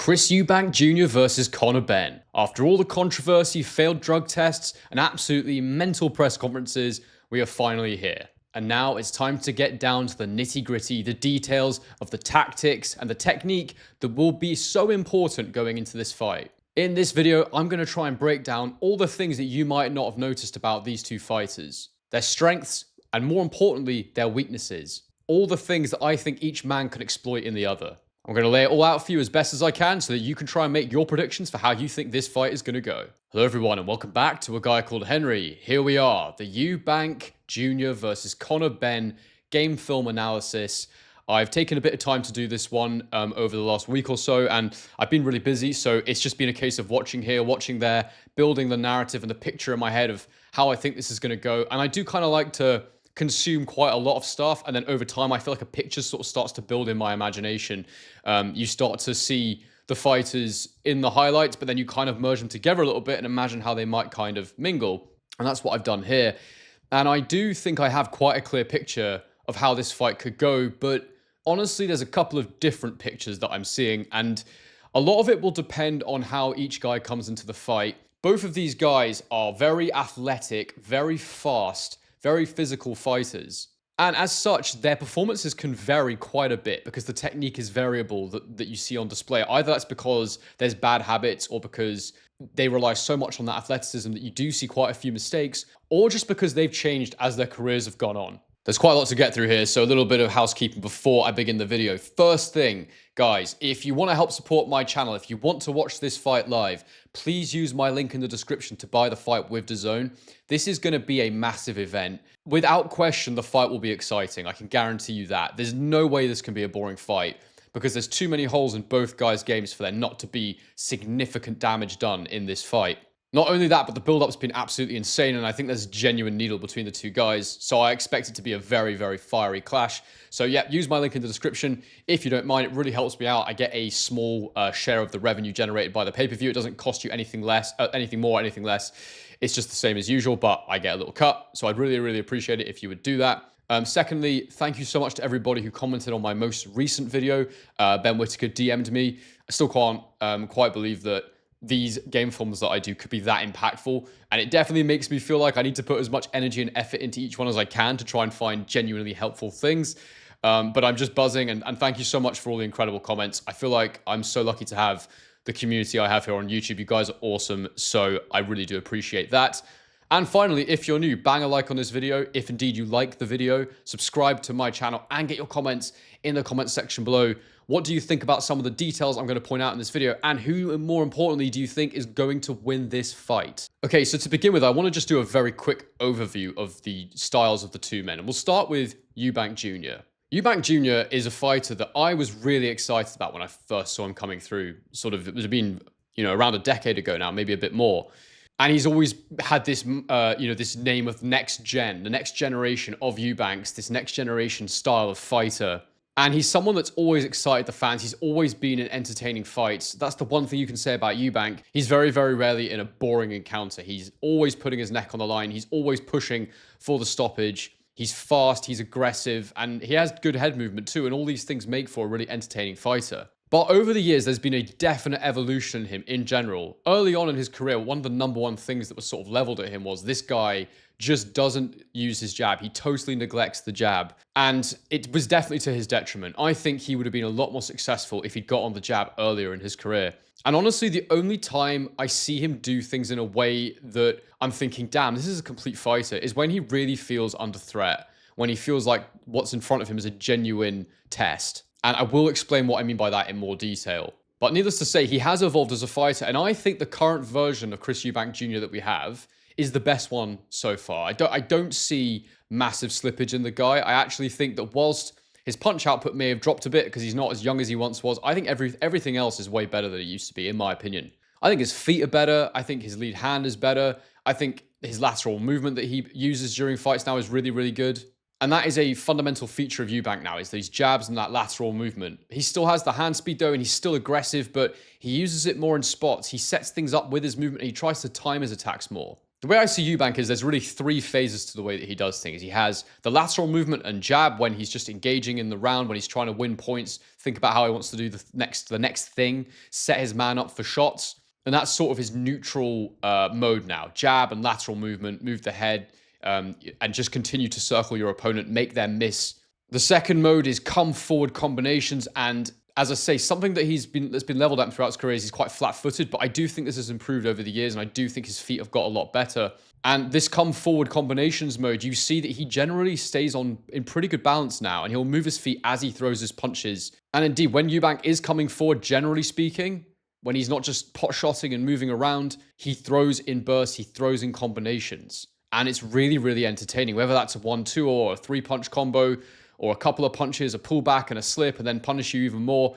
Eubank Jr. versus Conor Benn. After all the controversy, failed drug tests, and absolutely mental press conferences, we are finally here. And now it's time to get down to the nitty-gritty, the details of the tactics and the technique that will be so important going into this fight. In this video, I'm going to try and break down all the things that you might not have noticed about these two fighters, their strengths, and more importantly, their weaknesses. All the things that I think each man can exploit in the other. I'm going to lay it all out for you as best as I can so that you can try and make your predictions for how you think this fight is going to go. Hello everyone and welcome back to A Guy Called Henry. Here we are, the Eubank Jr. versus Conor Benn game film analysis. I've taken a bit of time to do this one over the last week or so, and I've been really busy, so it's just been a case of watching here, watching there, building the narrative and the picture in my head of how I think this is going to go. And I do kind of like to consume quite a lot of stuff, and then over time I feel like a picture sort of starts to build in my imagination. You start to see the fighters in the highlights, but then you kind of merge them together a little bit and imagine how they might kind of mingle, and that's what I've done here. And I do think I have quite a clear picture of how this fight could go, but honestly there's a couple of different pictures that I'm seeing, and a lot of it will depend on how each guy comes into the fight. Both of these guys are very athletic, very fast, very physical fighters. And as such, their performances can vary quite a bit because the technique is variable that you see on display. Either that's because there's bad habits or because they rely so much on that athleticism that you do see quite a few mistakes, or just because they've changed as their careers have gone on. There's quite a lot to get through here, so a little bit of housekeeping before I begin the video. First thing, guys, if you want to help support my channel, if you want to watch this fight live, please use my link in the description to buy the fight with DAZN. This is going to be a massive event. Without question, the fight will be exciting. I can guarantee you that. There's no way this can be a boring fight because there's too many holes in both guys' games for there not to be significant damage done in this fight. Not only that, but the build-up's been absolutely insane, and I think there's a genuine needle between the two guys, so I expect it to be a very, very fiery clash. So yeah, use my link in the description if you don't mind. It really helps me out. I get a small share of the revenue generated by the pay-per-view. It doesn't cost you anything less, anything more, anything less. It's just the same as usual, but I get a little cut, so I'd really, really appreciate it if you would do that. Secondly, thank you so much to everybody who commented on my most recent video. Ben Whittaker DM'd me. I still can't quite believe that these game films that I do could be that impactful, and it definitely makes me feel like I need to put as much energy and effort into each one as I can to try and find genuinely helpful things. But I'm just buzzing, and thank you so much for all the incredible comments. I feel like I'm so lucky to have the community I have here on YouTube. You guys are awesome, so I really do appreciate that. And finally, if you're new, bang a like on this video. If indeed you like the video, subscribe to my channel and get your comments in the comment section below. What do you think about some of the details I'm going to point out in this video? And who, more importantly, do you think is going to win this fight? Okay, so to begin with, I want to just do a very quick overview of the styles of the two men. And we'll start with Eubank Jr. Eubank Jr. is a fighter that I was really excited about when I first saw him coming through. Sort of, it was been, around a decade ago now, maybe a bit more. And he's always had this, this name of next gen, the next generation of Eubanks, this next generation style of fighter. And he's someone that's always excited the fans. He's always been in entertaining fights. That's the one thing you can say about Eubank. He's very, very rarely in a boring encounter. He's always putting his neck on the line. He's always pushing for the stoppage. He's fast, he's aggressive, and he has good head movement too. And all these things make for a really entertaining fighter. But over the years, there's been a definite evolution in him in general. Early on in his career, one of the number one things that was sort of leveled at him was this guy just doesn't use his jab. He totally neglects the jab. And it was definitely to his detriment. I think he would have been a lot more successful if he'd got on the jab earlier in his career. And honestly, the only time I see him do things in a way that I'm thinking, damn, this is a complete fighter, is when he really feels under threat. When he feels like what's in front of him is a genuine test. And I will explain what I mean by that in more detail. But needless to say, he has evolved as a fighter. And I think the current version of Chris Eubank Jr. that we have is the best one so far. I don't see massive slippage in the guy. I actually think that whilst his punch output may have dropped a bit because he's not as young as he once was, I think everything else is way better than it used to be, in my opinion. I think his feet are better. I think his lead hand is better. I think his lateral movement that he uses during fights now is really, really good. And that is a fundamental feature of Eubank now, is these jabs and that lateral movement. He still has the hand speed though, and he's still aggressive, but he uses it more in spots. He sets things up with his movement, and he tries to time his attacks more. The way I see Eubank is there's really three phases to the way that he does things. He has the lateral movement and jab when he's just engaging in the round, when he's trying to win points, think about how he wants to do the next thing, set his man up for shots. And that's sort of his neutral mode now. Jab and lateral movement, move the head, and just continue to circle your opponent, make them miss. The second mode is come forward combinations, and as I say, something that that's been leveled at throughout his career is he's quite flat-footed, but I do think this has improved over the years, and I do think his feet have got a lot better. And this come forward combinations mode, you see that he generally stays in pretty good balance now, and he'll move his feet as he throws his punches. And indeed, when Eubank is coming forward, generally speaking, when he's not just pot-shotting and moving around, he throws in bursts, he throws in combinations. And it's really, really entertaining, whether that's a 1-2 or a 3-punch combo, or a couple of punches, a pullback and a slip, and then punish you even more.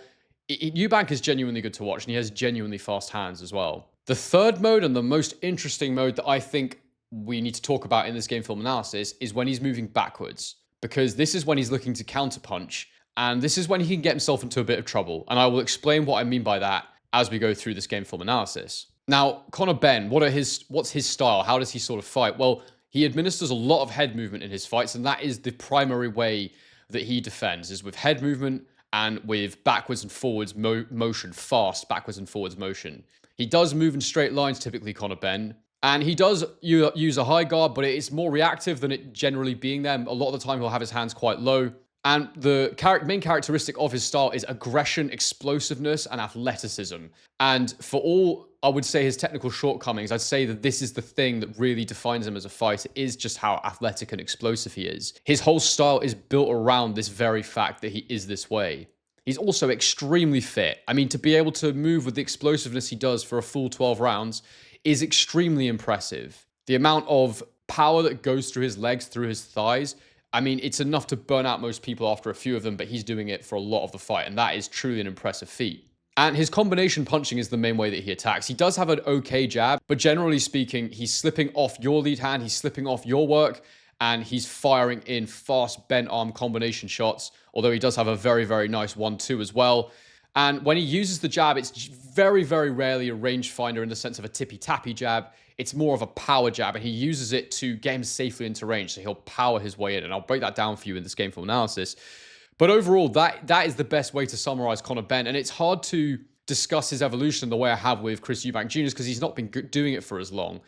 Eubank is genuinely good to watch, and he has genuinely fast hands as well. The third mode, and the most interesting mode that I think we need to talk about in this game film analysis, is when he's moving backwards, because this is when he's looking to counterpunch, and this is when he can get himself into a bit of trouble. And I will explain what I mean by that as we go through this game film analysis. Now, Conor Benn, what's his style? How does he sort of fight? Well, he administers a lot of head movement in his fights, and that is the primary way that he defends, is with head movement and with backwards and forwards motion, fast backwards and forwards motion. He does move in straight lines, typically Conor Benn, and he does use a high guard, but it's more reactive than it generally being there. A lot of the time he'll have his hands quite low. And the main characteristic of his style is aggression, explosiveness, and athleticism. And for all, I would say, his technical shortcomings, I'd say that this is the thing that really defines him as a fighter, is just how athletic and explosive he is. His whole style is built around this very fact that he is this way. He's also extremely fit. I mean, to be able to move with the explosiveness he does for a full 12 rounds is extremely impressive. The amount of power that goes through his legs, through his thighs, I mean, it's enough to burn out most people after a few of them, but he's doing it for a lot of the fight, and that is truly an impressive feat. And his combination punching is the main way that he attacks. He does have an okay jab, but generally speaking, he's slipping off your lead hand, he's slipping off your work, and he's firing in fast bent arm combination shots, although he does have a very, very nice 1-2 as well. And when he uses the jab, it's very, very rarely a rangefinder in the sense of a tippy-tappy jab. It's more of a power jab, and he uses it to get him safely into range, so he'll power his way in, and I'll break that down for you in this game film analysis. But overall, that is the best way to summarize Conor Benn, and it's hard to discuss his evolution the way I have with Chris Eubank Jr. because he's not been doing it for as long.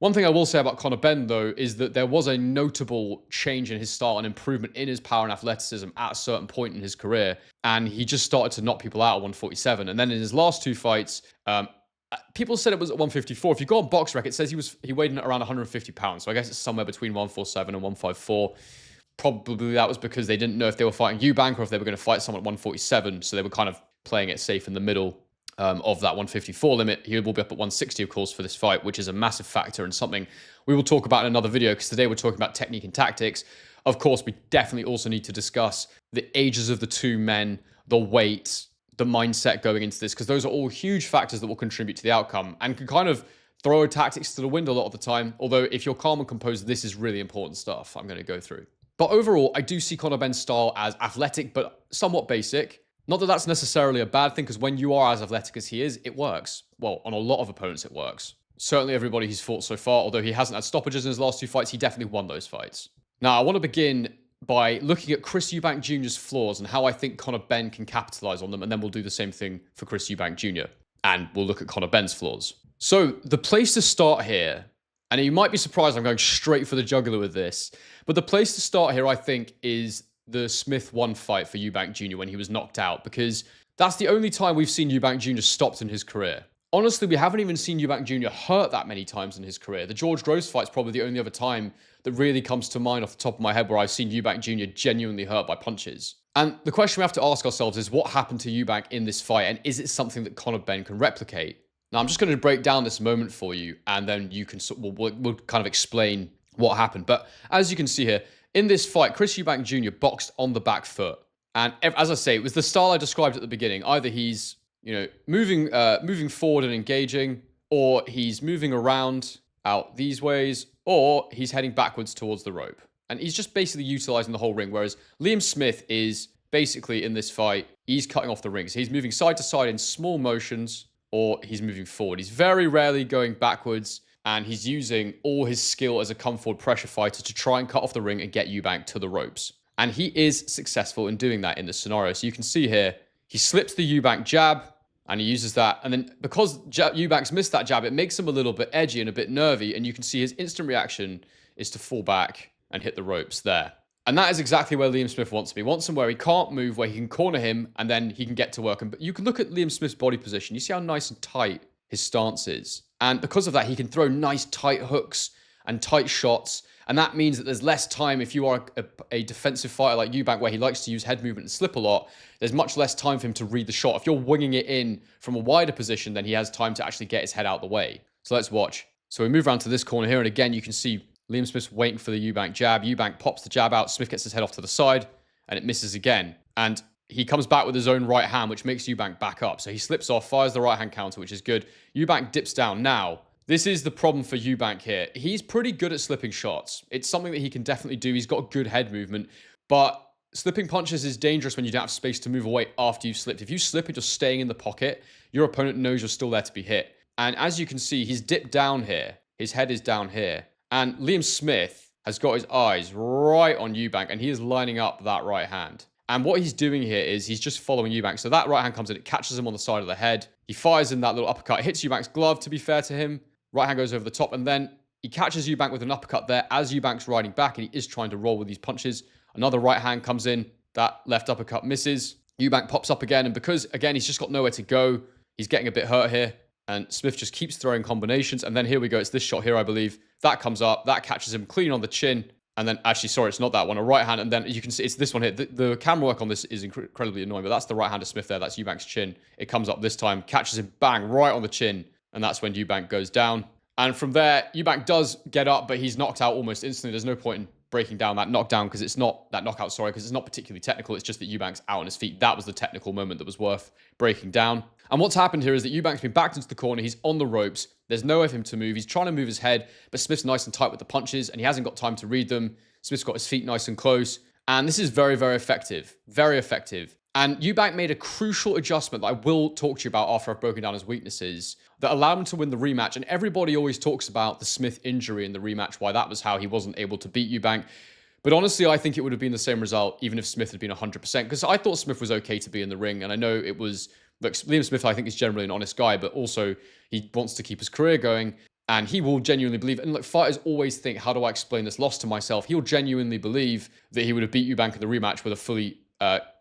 One thing I will say about Conor Benn, though, is that there was a notable change in his style and improvement in his power and athleticism at a certain point in his career, and he just started to knock people out at 147. And then in his last two fights, people said it was at 154. If you go on BoxRec, it says he weighed in at around 150 pounds, so I guess it's somewhere between 147 and 154. Probably that was because they didn't know if they were fighting Eubank or if they were going to fight someone at 147, so they were kind of playing it safe in the middle of that 154 limit. He will be up at 160, of course, for this fight, which is a massive factor and something we will talk about in another video, because today we're talking about technique and tactics. Of course, we definitely also need to discuss the ages of the two men, the weight, the mindset going into this, because those are all huge factors that will contribute to the outcome and can kind of throw tactics to the wind a lot of the time. Although if you're calm and composed, this is really important stuff I'm going to go through. But overall, I do see Conor Benn's style as athletic, but somewhat basic. Not that that's necessarily a bad thing, because when you are as athletic as he is, it works. Well, on a lot of opponents, it works. Certainly everybody he's fought so far, although he hasn't had stoppages in his last two fights, he definitely won those fights. Now, I want to begin by looking at Chris Eubank Jr.'s flaws and how I think Conor Benn can capitalize on them, and then we'll do the same thing for Chris Eubank Jr. And we'll look at Conor Benn's flaws. So, the place to start here, and you might be surprised I'm going straight for the jugular with this, but the place to start here, I think, is the Smith 1 fight for Eubank Jr. when he was knocked out, because that's the only time we've seen Eubank Jr. stopped in his career. Honestly, we haven't even seen Eubank Jr. hurt that many times in his career. The George Groves fight's probably the only other time that really comes to mind off the top of my head where I've seen Eubank Jr. genuinely hurt by punches. And the question we have to ask ourselves is, what happened to Eubank in this fight, and is it something that Conor Benn can replicate? Now, I'm just going to break down this moment for you, and then you can we'll kind of explain what happened. But as you can see here, in this fight, Chris Eubank Jr. boxed on the back foot. And as I say, it was the style I described at the beginning. Either he's, moving forward and engaging, or he's moving around out these ways, or he's heading backwards towards the rope. And he's just basically utilizing the whole ring, whereas Liam Smith is basically, in this fight, he's cutting off the ring. So he's moving side to side in small motions, or he's moving forward. He's very rarely going backwards, and he's using all his skill as a come forward pressure fighter to try and cut off the ring and get Eubank to the ropes. And he is successful in doing that in this scenario. So you can see here, he slips the Eubank jab, and he uses that. And then because Eubank's missed that jab, it makes him a little bit edgy and a bit nervy. And you can see his instant reaction is to fall back and hit the ropes there. And that is exactly where Liam Smith wants to be. He wants him where he can't move, where he can corner him, and then he can get to work. And you can look at Liam Smith's body position. You see how nice and tight his stance is. And because of that, he can throw nice tight hooks and tight shots. And that means that there's less time if you are a defensive fighter like Eubank, where he likes to use head movement and slip a lot. There's much less time for him to read the shot. If you're winging it in from a wider position, then he has time to actually get his head out the way. So let's watch. So we move around to this corner here. And again, you can see Liam Smith's waiting for the Eubank jab. Eubank pops the jab out. Smith gets his head off to the side, and it misses again. And he comes back with his own right hand, which makes Eubank back up. So he slips off, fires the right hand counter, which is good. Eubank dips down. Now, this is the problem for Eubank here. He's pretty good at slipping shots. It's something that he can definitely do. He's got good head movement, but slipping punches is dangerous when you don't have space to move away after you've slipped. If you slip and just staying in the pocket, your opponent knows you're still there to be hit. And as you can see, he's dipped down here. His head is down here. And Liam Smith has got his eyes right on Eubank, and he is lining up that right hand. And what he's doing here is he's just following Eubank. So that right hand comes in, it catches him on the side of the head. He fires in that little uppercut. It hits Eubank's glove, to be fair to him. Right hand goes over the top, and then he catches Eubank with an uppercut there as Eubank's riding back, and he is trying to roll with these punches. Another right hand comes in. That left uppercut misses. Eubank pops up again, and because, again, he's just got nowhere to go, he's getting a bit hurt here. And Smith just keeps throwing combinations. And then here we go. It's this shot here, I believe. That comes up. That catches him clean on the chin. And then, actually, sorry, it's not that one. A right hand. And then you can see it's this one here. The camera work on this is incredibly annoying. But that's the right hand of Smith there. That's Eubank's chin. It comes up this time. Catches him, bang, right on the chin. And that's when Eubank goes down. And from there, Eubank does get up, but he's knocked out almost instantly. There's no point in breaking down that knockdown because it's not that knockout, because it's not particularly technical. It's just that Eubank's out on his feet. That was the technical moment that was worth breaking down. And what's happened here is that Eubank's been backed into the corner. He's on the ropes. There's nowhere for him to move. He's trying to move his head, but Smith's nice and tight with the punches, and he hasn't got time to read them. Smith's got his feet nice and close. And this is very, very effective. Very effective. And Eubank made a crucial adjustment that I will talk to you about after I've broken down his weaknesses that allowed him to win the rematch. And everybody always talks about the Smith injury in the rematch, why that was how he wasn't able to beat Eubank. But honestly, I think it would have been the same result even if Smith had been 100%, because I thought Smith was okay to be in the ring. And I know it was, look, Liam Smith, I think, is generally an honest guy, but also he wants to keep his career going. And he will genuinely believe, and look, fighters always think, how do I explain this loss to myself? He'll genuinely believe that he would have beat Eubank in the rematch with a fully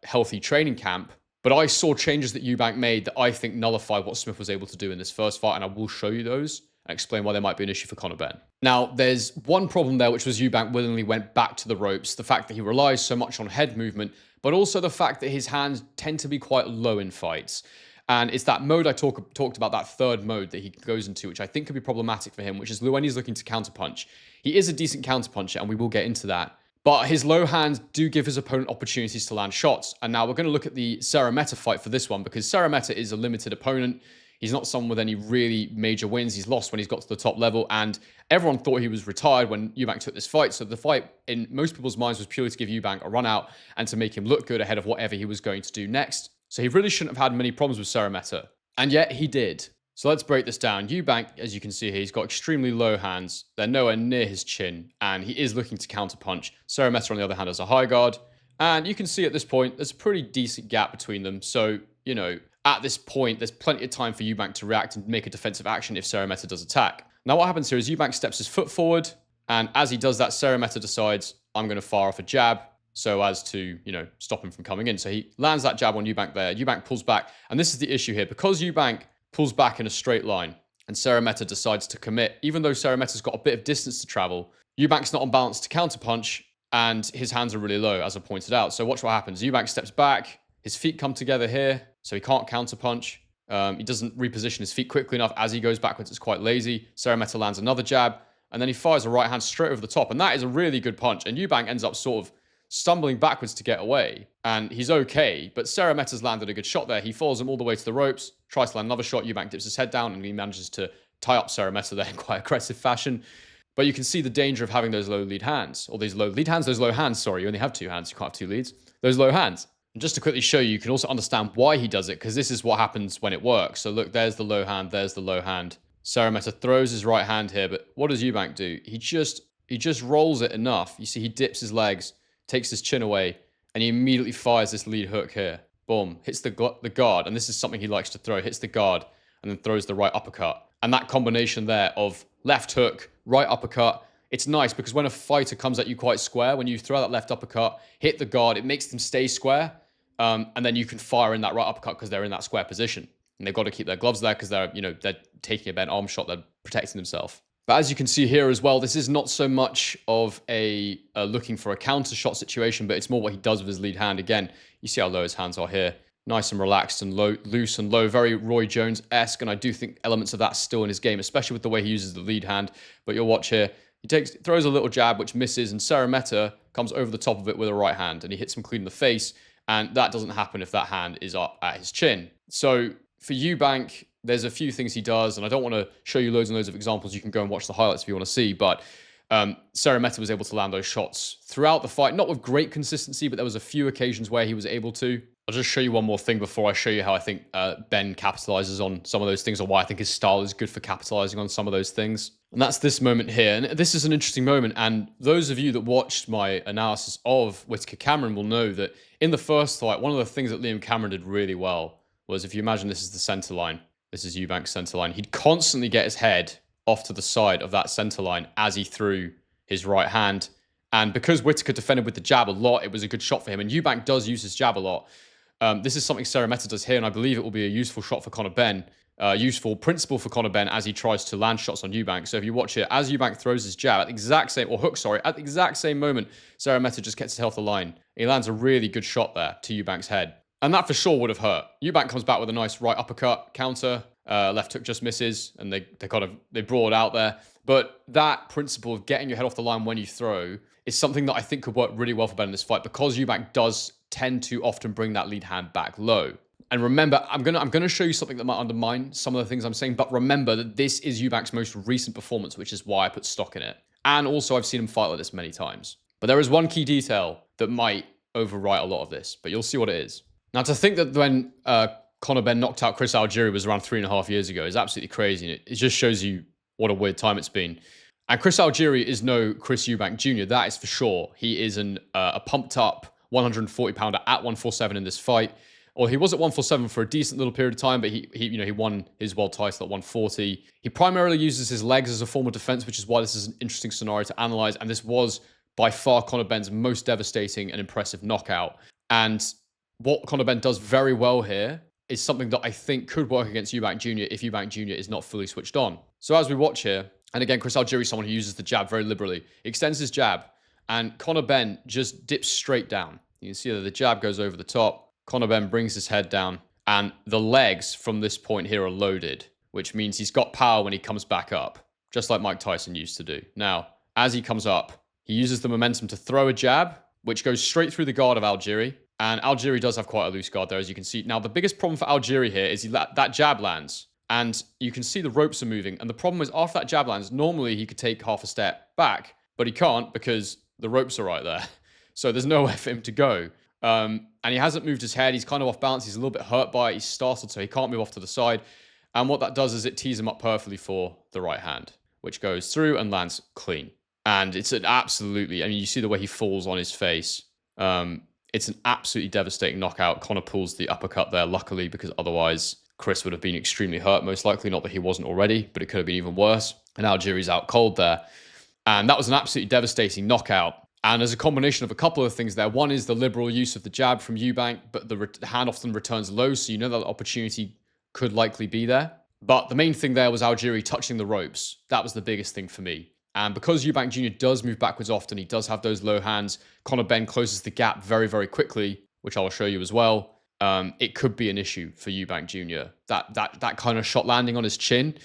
healthy training camp. But I saw changes that Eubank made that I think nullified what Smith was able to do in this first fight, and I will show you those and explain why there might be an issue for Conor Benn. Now, there's one problem there, which was Eubank willingly went back to the ropes. The fact that he relies so much on head movement, but also the fact that his hands tend to be quite low in fights. And it's that mode I talked about, that third mode that he goes into, which I think could be problematic for him, which is when he's looking to counterpunch. He is a decent counterpuncher, and we will get into that. But his low hands do give his opponent opportunities to land shots. And now we're going to look at the Serra-Meta fight for this one, because Serra-Meta is a limited opponent. He's not someone with any really major wins. He's lost when he's got to the top level, and everyone thought he was retired when Eubank took this fight. So the fight, in most people's minds, was purely to give Eubank a run out and to make him look good ahead of whatever he was going to do next. So he really shouldn't have had many problems with Serra-Meta. And yet he did. So let's break this down. Eubank, as you can see here, he's got extremely low hands. They're nowhere near his chin, and he is looking to counterpunch. Serra-Meta, on the other hand, has a high guard. And you can see at this point, there's a pretty decent gap between them. So, you know, at this point, there's plenty of time for Eubank to react and make a defensive action if Serra-Meta does attack. Now, what happens here is Eubank steps his foot forward, and as he does that, Serra-Meta decides, I'm going to fire off a jab so as to, you know, stop him from coming in. So he lands that jab on Eubank there. Eubank pulls back, and this is the issue here. Because Eubank pulls back in a straight line and Serra-Meta decides to commit, even though Serra-Meta's got a bit of distance to travel, Eubank's not on balance to counterpunch, and his hands are really low, as I pointed out. So watch what happens. Eubank steps back, his feet come together here, so he can't counterpunch. He doesn't reposition his feet quickly enough. As he goes backwards, it's quite lazy. Serra-Meta lands another jab, and then he fires a right hand straight over the top, and that is a really good punch. And Eubank ends up sort of stumbling backwards to get away, and he's okay, but Serra-Meta's landed a good shot there. He follows him all the way to the ropes, tries to land another shot. Eubank dips his head down, and he manages to tie up Serra-Meta there in quite aggressive fashion. But you can see the danger of having those low lead hands, or those low hands, sorry, you only have two hands, you can't have two leads. Those low hands. And just to quickly show you, you can also understand why he does it, because this is what happens when it works. So look, there's the low hand, there's the low hand. Cerameta throws his right hand here, but what does Eubank do? He just rolls it enough. You see, he dips his legs, takes his chin away, and he immediately fires this lead hook here. Boom, hits the guard, and this is something he likes to throw. Hits the guard, and then throws the right uppercut. And that combination there of left hook, right uppercut, it's nice because when a fighter comes at you quite square, when you throw that left uppercut, hit the guard, it makes them stay square, and then you can fire in that right uppercut because they're in that square position. And they've got to keep their gloves there because they're taking a bent arm shot, they're protecting themselves. But as you can see here as well, this is not so much of a looking for a counter shot situation, but it's more what he does with his lead hand. Again, you see how low his hands are here. Nice and relaxed and low, loose and low, very Roy Jones-esque, and I do think elements of that still in his game, especially with the way he uses the lead hand. But you'll watch here, he throws a little jab, which misses, and Cerameta comes over the top of it with a right hand, and he hits him clean in the face, and that doesn't happen if that hand is up at his chin. So for Eubank, there's a few things he does, and I don't want to show you loads and loads of examples. You can go and watch the highlights if you want to see, but Cerameta was able to land those shots throughout the fight, not with great consistency, but there was a few occasions where he was able to. I'll just show you one more thing before I show you how I think Benn capitalizes on some of those things, or why I think his style is good for capitalizing on some of those things. And that's this moment here. And this is an interesting moment. And those of you that watched my analysis of Whittaker Cameron will know that in the first fight, one of the things that Liam Cameron did really well was, if you imagine this is the center line, this is Eubank's center line, he'd constantly get his head off to the side of that center line as he threw his right hand. And because Whittaker defended with the jab a lot, it was a good shot for him. And Eubank does use his jab a lot. This is something Cerameta does here, and I believe it will be a useful shot for Conor Benn, useful principle for Conor Benn as he tries to land shots on Eubank. So if you watch it, as Eubank throws his jab at the exact same, or hook, sorry, at the exact same moment, Cerameta just gets his head off the line. He lands a really good shot there to Eubank's head. And that for sure would have hurt. Eubank comes back with a nice right uppercut, counter, left hook just misses, and they brawl it out there. But that principle of getting your head off the line when you throw is something that I think could work really well for Benn in this fight, because Eubank does tend to often bring that lead hand back low. And remember, I'm gonna show you something that might undermine some of the things I'm saying, but remember that this is Eubank's most recent performance, which is why I put stock in it. And also, I've seen him fight like this many times. But there is one key detail that might overwrite a lot of this, but you'll see what it is. Now, to think that when Conor Benn knocked out Chris Algieri was around 3.5 years ago is absolutely crazy. And it just shows you what a weird time it's been. And Chris Algieri is no Chris Eubank Jr., that is for sure. He is a pumped up 140-pounder at 147 in this fight. Or he was at 147 for a decent little period of time, but he won his world title at 140. He primarily uses his legs as a form of defense, which is why this is an interesting scenario to analyze. And this was by far Conor Benn's most devastating and impressive knockout. And what Conor Benn does very well here is something that I think could work against Eubank Jr. if Eubank Jr. is not fully switched on. So as we watch here, and again, Chris Algieri is someone who uses the jab very liberally. He extends his jab, and Conor Benn just dips straight down. You can see that the jab goes over the top. Conor Benn brings his head down, and the legs from this point here are loaded, which means he's got power when he comes back up, just like Mike Tyson used to do. Now, as he comes up, he uses the momentum to throw a jab, which goes straight through the guard of Algieri. And Algieri does have quite a loose guard there, as you can see. Now, the biggest problem for Algieri here is that jab lands, and you can see the ropes are moving. And the problem is, after that jab lands, normally he could take half a step back, but he can't because the ropes are right there. So there's nowhere for him to go. And he hasn't moved his head. He's kind of off balance. He's a little bit hurt by it. He's startled, so he can't move off to the side. And what that does is it tees him up perfectly for the right hand, which goes through and lands clean. And it's an absolutely, I mean, you see the way he falls on his face. It's an absolutely devastating knockout. Conor pulls the uppercut there, luckily, because otherwise Chris would have been extremely hurt, most likely. Not that he wasn't already, but it could have been even worse. And Algieri's out cold there. And that was an absolutely devastating knockout. And there's a combination of a couple of things there. One is the liberal use of the jab from Eubank, but the hand often returns low, so you know that opportunity could likely be there. But the main thing there was Algieri touching the ropes. That was the biggest thing for me. And because Eubank Jr. does move backwards often, he does have those low hands, Conor Benn closes the gap very, very quickly, which I will show you as well. It could be an issue for Eubank Jr. That kind of shot landing on his chin.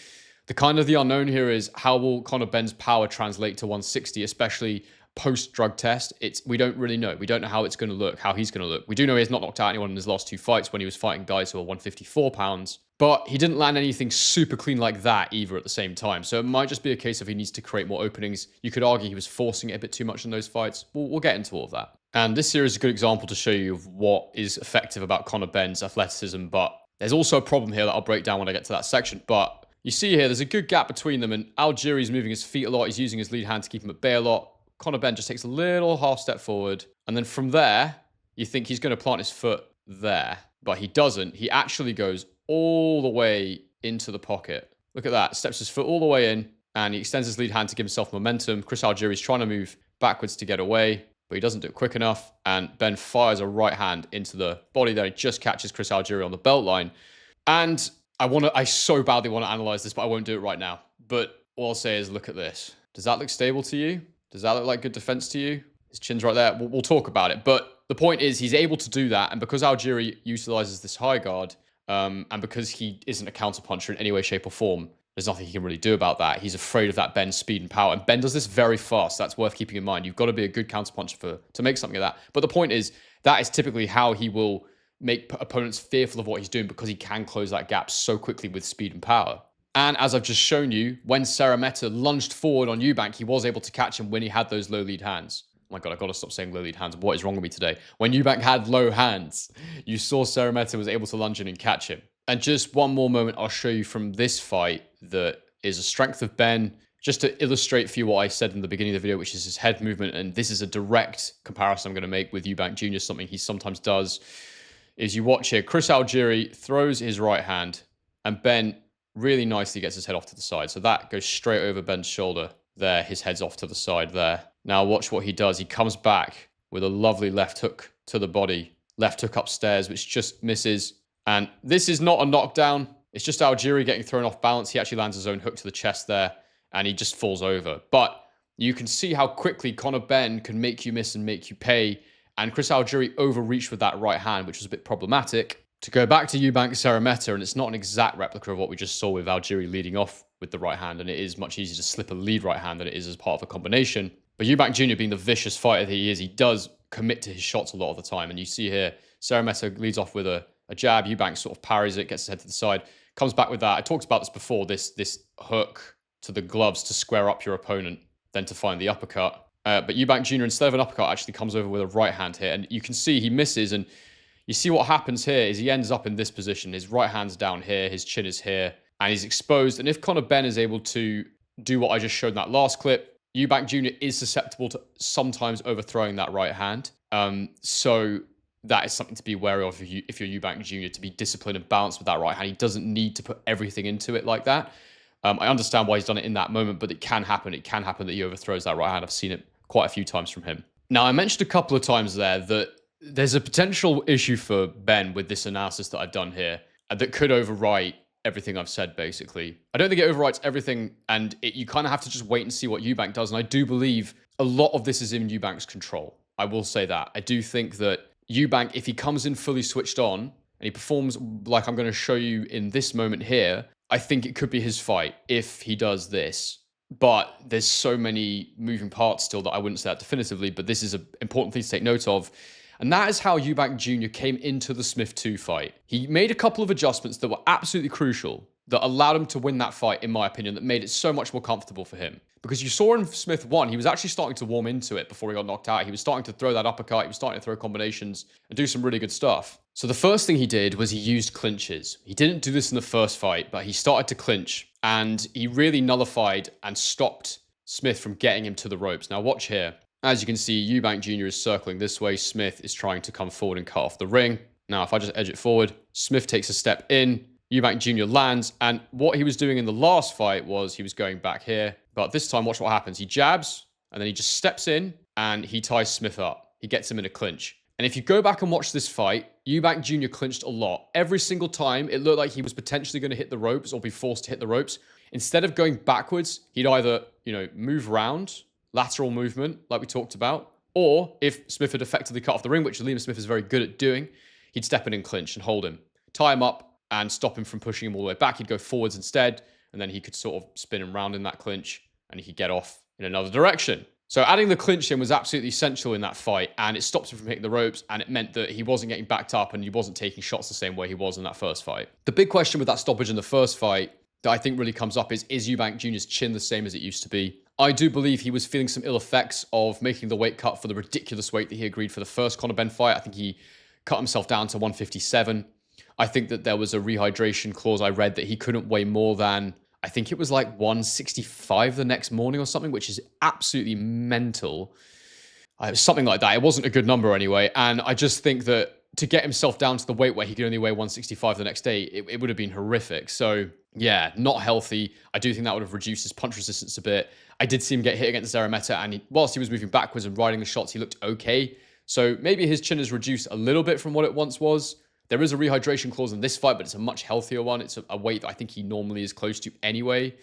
The unknown here is how will Conor Benn's power translate to 160, especially post-drug test. We don't really know. We don't know how it's going to look, how he's going to look. We do know he has not knocked out anyone in his last two fights when he was fighting guys who are 154 pounds. But he didn't land anything super clean like that either at the same time. So it might just be a case of he needs to create more openings. You could argue he was forcing it a bit too much in those fights. We'll get into all of that. And this here is a good example to show you of what is effective about Conor Benn's athleticism. But there's also a problem here that I'll break down when I get to that section. But You see here, there's a good gap between them, and Algieri's moving his feet a lot. He's using his lead hand to keep him at bay a lot. Conor Benn just takes a little half step forward. And then from there, you think he's going to plant his foot there. But he doesn't. He actually goes all the way into the pocket. Look at that. Steps his foot all the way in, and he extends his lead hand to give himself momentum. Chris Algieri's trying to move backwards to get away, but he doesn't do it quick enough. And Benn fires a right hand into the body there. He just catches Chris Algieri on the belt line. And I so badly want to analyze this, but I won't do it right now. But all I'll say is look at this. Does that look stable to you? Does that look like good defense to you? His chin's right there. We'll talk about it. But the point is he's able to do that. And because Algieri utilizes this high guard, and because he isn't a counterpuncher in any way, shape, or form, there's nothing he can really do about that. He's afraid of that Benn's speed and power. And Benn does this very fast. That's worth keeping in mind. You've got to be a good counterpuncher to make something of that. But the point is, that is typically how he will make opponents fearful of what he's doing, because he can close that gap so quickly with speed and power. And as I've just shown you, when Seremeta lunged forward on Eubank, he was able to catch him when he had those low lead hands. Oh my God, I've got to stop saying low lead hands. What is wrong with me today? When Eubank had low hands, you saw Seremeta was able to lunge in and catch him. And just one more moment I'll show you from this fight that is a strength of Benn, just to illustrate for you what I said in the beginning of the video, which is his head movement. And this is a direct comparison I'm going to make with Eubank Jr., something he sometimes does. Is you watch here, Chris Algieri throws his right hand, and Benn really nicely gets his head off to the side. So that goes straight over Benn's shoulder there. His head's off to the side there. Now watch what he does. He comes back with a lovely left hook to the body. Left hook upstairs, which just misses. And this is not a knockdown. It's just Algieri getting thrown off balance. He actually lands his own hook to the chest there, and he just falls over. But you can see how quickly Conor Benn can make you miss and make you pay. And Chris Algieri overreached with that right hand, which was a bit problematic. To go back to Eubank Seremeta, and it's not an exact replica of what we just saw with Algieri leading off with the right hand, and it is much easier to slip a lead right hand than it is as part of a combination. But Eubank Jr. being the vicious fighter that he is, he does commit to his shots a lot of the time. And you see here, Seremeta leads off with a jab. Eubank sort of parries it, gets his head to the side, comes back with that. I talked about this before, this hook to the gloves to square up your opponent, then to find the uppercut. But Eubank Jr., instead of an uppercut, actually comes over with a right hand here. And you can see he misses. And you see what happens here is he ends up in this position. His right hand's down here. His chin is here. And he's exposed. And if Conor Benn is able to do what I just showed in that last clip, Eubank Jr. is susceptible to sometimes overthrowing that right hand. So that is something to be wary of if you're Eubank Jr., to be disciplined and balanced with that right hand. He doesn't need to put everything into it like that. I understand why he's done it in that moment, but it can happen. It can happen that he overthrows that right hand. I've seen it quite a few times from him. Now, I mentioned a couple of times there that there's a potential issue for Benn with this analysis that I've done here that could overwrite everything I've said, basically. I don't think it overwrites everything, and you kind of have to just wait and see what Eubank does. And I do believe a lot of this is in Eubank's control. I will say that. I do think that Eubank, if he comes in fully switched on and he performs like I'm going to show you in this moment here, I think it could be his fight if he does this. But there's so many moving parts still that I wouldn't say that definitively, but this is an important thing to take note of. And that is how Eubank Jr. came into the Smith 2 fight. He made a couple of adjustments that were absolutely crucial, that allowed him to win that fight, in my opinion, that made it so much more comfortable for him. Because you saw in Smith 1, he was actually starting to warm into it before he got knocked out. He was starting to throw that uppercut, he was starting to throw combinations and do some really good stuff. So the first thing he did was he used clinches. He didn't do this in the first fight, but he started to clinch, and he really nullified and stopped Smith from getting him to the ropes. Now watch here. As you can see, Eubank Jr. is circling this way. Smith is trying to come forward and cut off the ring. Now, if I just edge it forward, Smith takes a step in. Eubank Jr. lands. And what he was doing in the last fight was he was going back here. But this time, watch what happens. He jabs, and then he just steps in, and he ties Smith up. He gets him in a clinch. And if you go back and watch this fight, Eubank Jr. clinched a lot. Every single time, it looked like he was potentially going to hit the ropes or be forced to hit the ropes. Instead of going backwards, he'd either, move round, lateral movement, like we talked about, or if Smith had effectively cut off the ring, which Liam Smith is very good at doing, he'd step in and clinch and hold him, tie him up and stop him from pushing him all the way back. He'd go forwards instead, and then he could sort of spin him round in that clinch, and he could get off in another direction. So adding the clinch in was absolutely essential in that fight, and it stopped him from hitting the ropes, and it meant that he wasn't getting backed up and he wasn't taking shots the same way he was in that first fight. The big question with that stoppage in the first fight that I think really comes up is Eubank Jr.'s chin the same as it used to be? I do believe he was feeling some ill effects of making the weight cut for the ridiculous weight that he agreed for the first Conor Benn fight. I think he cut himself down to 157. I think that there was a rehydration clause I read that he couldn't weigh more than, I think it was like 165 the next morning or something, which is absolutely mental. Something like that. It wasn't a good number anyway. And I just think that to get himself down to the weight where he could only weigh 165 the next day, it would have been horrific. So yeah, not healthy. I do think that would have reduced his punch resistance a bit. I did see him get hit against Zarameta, and whilst he was moving backwards and riding the shots, he looked okay. So maybe his chin has reduced a little bit from what it once was. There is a rehydration clause in this fight, but it's a much healthier one. It's a weight that I think he normally is close to anyway.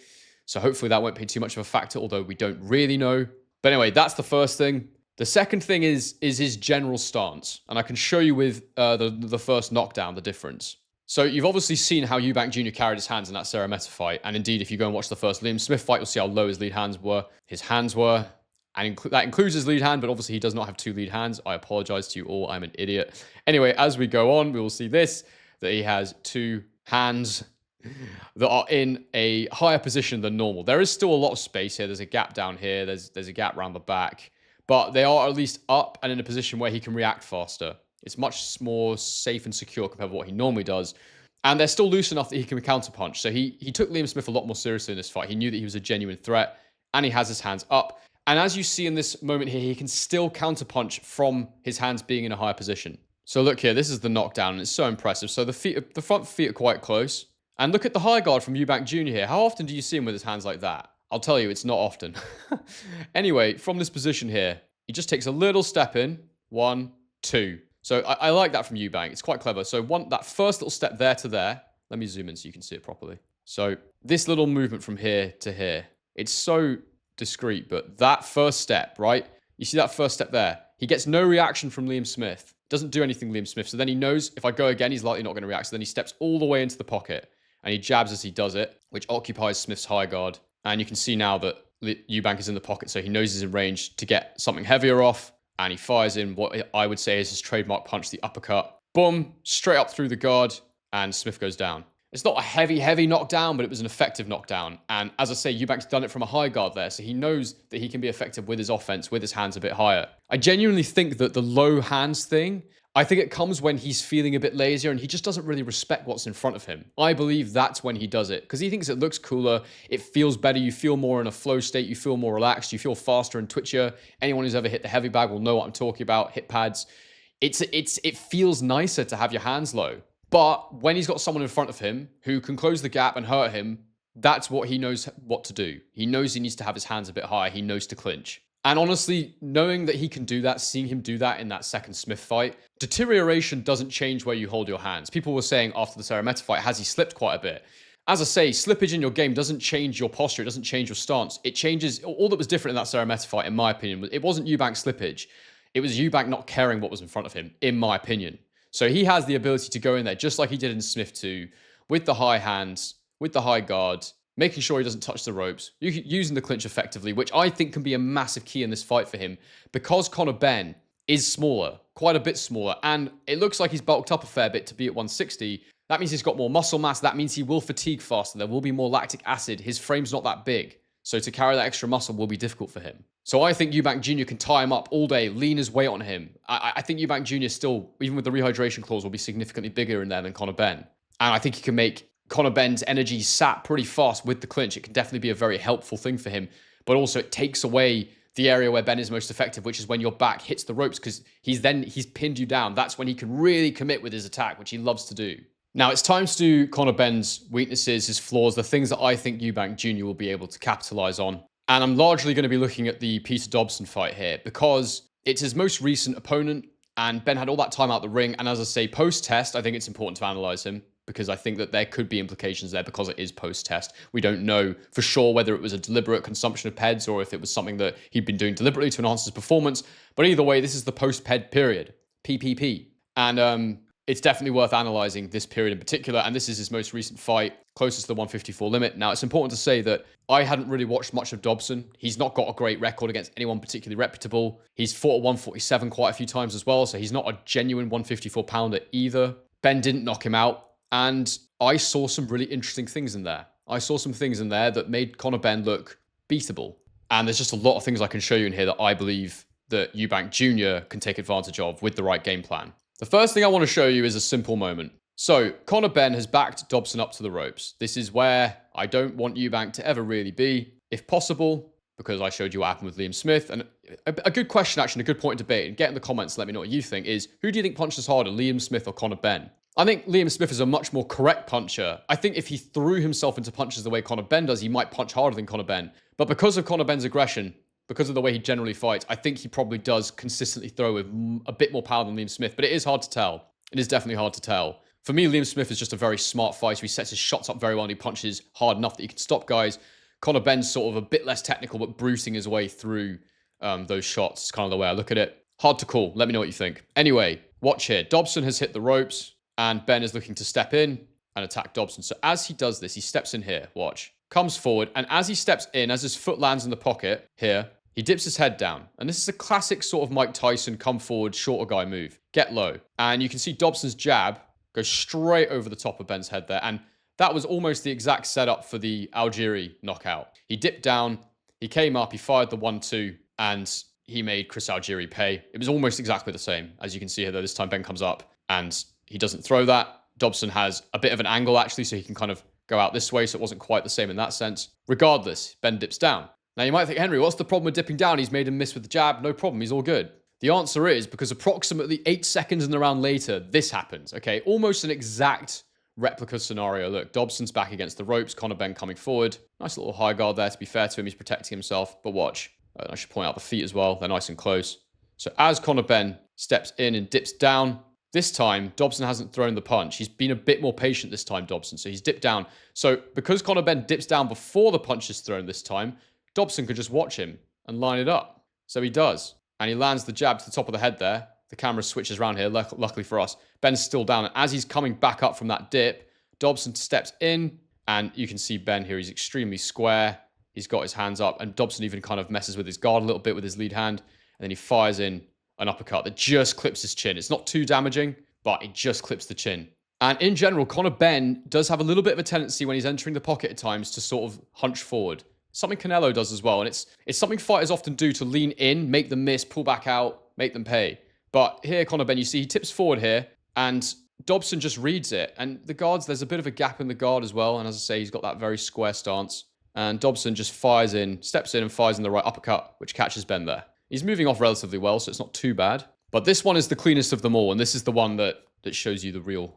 So hopefully that won't be too much of a factor, although we don't really know. But anyway, that's the first thing. The second thing is his general stance. And I can show you with the first knockdown, the difference. So you've obviously seen how Eubank Jr. carried his hands in that Zarameta fight. And indeed, if you go and watch the first Liam Smith fight, you'll see how low his lead hands were. His hands were. And that includes his lead hand, but obviously he does not have two lead hands. I apologize to you all. I'm an idiot. Anyway, as we go on, we will see this, that he has two hands that are in a higher position than normal. There is still a lot of space here. There's a gap down here. There's a gap around the back. But they are at least up and in a position where he can react faster. It's much more safe and secure compared to what he normally does. And they're still loose enough that he can counterpunch. So he took Liam Smith a lot more seriously in this fight. He knew that he was a genuine threat, and he has his hands up. And as you see in this moment here, he can still counterpunch from his hands being in a higher position. So look here, this is the knockdown, and it's so impressive. So the front feet are quite close. And look at the high guard from Eubank Jr. here. How often do you see him with his hands like that? I'll tell you, it's not often. Anyway, from this position here, he just takes a little step in. 1, 2. So I like that from Eubank. It's quite clever. So that first little step there to there. Let me zoom in so you can see it properly. So this little movement from here to here, it's so discreet, but that first step, right? You see that first step there? He gets no reaction from Liam Smith. Doesn't do anything, Liam Smith. So then he knows if I go again, he's likely not going to react. So then he steps all the way into the pocket and he jabs as he does it, which occupies Smith's high guard. And you can see now that Eubank is in the pocket, so he knows he's in range to get something heavier off. And he fires in what I would say is his trademark punch, the uppercut. Boom, straight up through the guard, and Smith goes down. It's not a heavy knockdown, but it was an effective knockdown. And as I say, Eubank's done it from a high guard there, so he knows that he can be effective with his offense, with his hands a bit higher. I genuinely think that the low hands thing, I think it comes when he's feeling a bit lazier and he just doesn't really respect what's in front of him. I believe that's when he does it, because he thinks it looks cooler, it feels better, you feel more in a flow state, you feel more relaxed, you feel faster and twitchier. Anyone who's ever hit the heavy bag will know what I'm talking about, hip pads. It feels nicer to have your hands low. But when he's got someone in front of him who can close the gap and hurt him, that's what he knows what to do. He knows he needs to have his hands a bit higher. He knows to clinch. And honestly, knowing that he can do that, seeing him do that in that second Smith fight, deterioration doesn't change where you hold your hands. People were saying after the Zarameta fight, has he slipped quite a bit? As I say, slippage in your game doesn't change your posture. It doesn't change your stance. It changes. All that was different in that Zarameta fight, in my opinion, it wasn't Eubank slippage. It was Eubank not caring what was in front of him, in my opinion. So he has the ability to go in there, just like he did in Smith 2, with the high hands, with the high guard, making sure he doesn't touch the ropes, using the clinch effectively, which I think can be a massive key in this fight for him, because Conor Benn is smaller, quite a bit smaller, and it looks like he's bulked up a fair bit to be at 160. That means he's got more muscle mass. That means he will fatigue faster. There will be more lactic acid. His frame's not that big, so to carry that extra muscle will be difficult for him. So I think Eubank Jr. can tie him up all day, lean his weight on him. I think Eubank Jr. still, even with the rehydration clause, will be significantly bigger in there than Conor Benn. And I think he can make Conor Benn's energy sap pretty fast with the clinch. It can definitely be a very helpful thing for him. But also it takes away the area where Benn is most effective, which is when your back hits the ropes, because he's pinned you down. That's when he can really commit with his attack, which he loves to do. Now it's time to do Conor Benn's weaknesses, his flaws, the things that I think Eubank Jr. will be able to capitalize on. And I'm largely going to be looking at the Peter Dobson fight here because it's his most recent opponent and Benn had all that time out the ring. And as I say, post-test, I think it's important to analyze him because I think that there could be implications there because it is post-test. We don't know for sure whether it was a deliberate consumption of PEDs or if it was something that he'd been doing deliberately to enhance his performance. But either way, this is the post-PED period, PPP. And it's definitely worth analyzing this period in particular. And this is his most recent fight, closest to the 154 limit. Now, it's important to say that I hadn't really watched much of Dobson. He's not got a great record against anyone particularly reputable. He's fought at 147 quite a few times as well. So he's not a genuine 154 pounder either. Benn didn't knock him out. And I saw some really interesting things in there. I saw some things in there that made Conor Benn look beatable. And there's just a lot of things I can show you in here that I believe that Eubank Jr. can take advantage of with the right game plan. The first thing I want to show you is a simple moment. So, Conor Benn has backed Dobson up to the ropes. This is where I don't want Eubank to ever really be, if possible, because I showed you what happened with Liam Smith. And a good question, actually, and a good point of debate, and get in the comments, let me know what you think, is who do you think punches harder, Liam Smith or Conor Benn? I think Liam Smith is a much more correct puncher. I think if he threw himself into punches the way Conor Benn does, he might punch harder than Conor Benn. But because of Conor Benn's aggression, because of the way he generally fights, I think he probably does consistently throw with a bit more power than Liam Smith. But it is hard to tell. It is definitely hard to tell. For me, Liam Smith is just a very smart fighter. He sets his shots up very well and he punches hard enough that he can stop guys. Conor Benn's sort of a bit less technical, but bruising his way through those shots. It's kind of the way I look at it. Hard to call. Let me know what you think. Anyway, watch here. Dobson has hit the ropes and Benn is looking to step in and attack Dobson. So as he does this, he steps in here. Watch. Comes forward. And as he steps in, as his foot lands in the pocket here, he dips his head down. And this is a classic sort of Mike Tyson come forward, shorter guy move. Get low. And you can see Dobson's jab goes straight over the top of Benn's head there. And that was almost the exact setup for the Algieri knockout. He dipped down, he came up, he fired the 1-2, and he made Chris Algieri pay. It was almost exactly the same. As you can see here, though, this time Benn comes up and he doesn't throw that. Dobson has a bit of an angle, actually, so he can kind of go out this way, so it wasn't quite the same in that sense. Regardless, Benn dips down. Now, you might think, Henry, what's the problem with dipping down? He's made him miss with the jab. No problem, he's all good. The answer is because approximately 8 seconds in the round later, this happens, okay? Almost an exact replica scenario. Look, Dobson's back against the ropes, Conor Benn coming forward. Nice little high guard there, to be fair to him. He's protecting himself, but watch. I should point out the feet as well. They're nice and close. So as Conor Benn steps in and dips down, this time, Dobson hasn't thrown the punch. He's been a bit more patient this time, Dobson, so he's dipped down. So because Conor Benn dips down before the punch is thrown this time, Dobson could just watch him and line it up. So he does. And he lands the jab to the top of the head there. The camera switches around here, luckily for us. Benn's still down. And as he's coming back up from that dip, Dobson steps in. And you can see Benn here. He's extremely square. He's got his hands up. And Dobson even kind of messes with his guard a little bit with his lead hand. And then he fires in an uppercut that just clips his chin. It's not too damaging, but it just clips the chin. And in general, Conor Benn does have a little bit of a tendency when he's entering the pocket at times to sort of hunch forward. Something Canelo does as well. And it's something fighters often do to lean in, make them miss, pull back out, make them pay. But here, Conor Benn, you see he tips forward here and Dobson just reads it. And the guards, there's a bit of a gap in the guard as well. And as I say, he's got that very square stance. And Dobson just fires in, steps in and fires in the right uppercut, which catches Benn there. He's moving off relatively well, so it's not too bad. But this one is the cleanest of them all. And this is the one that shows you the real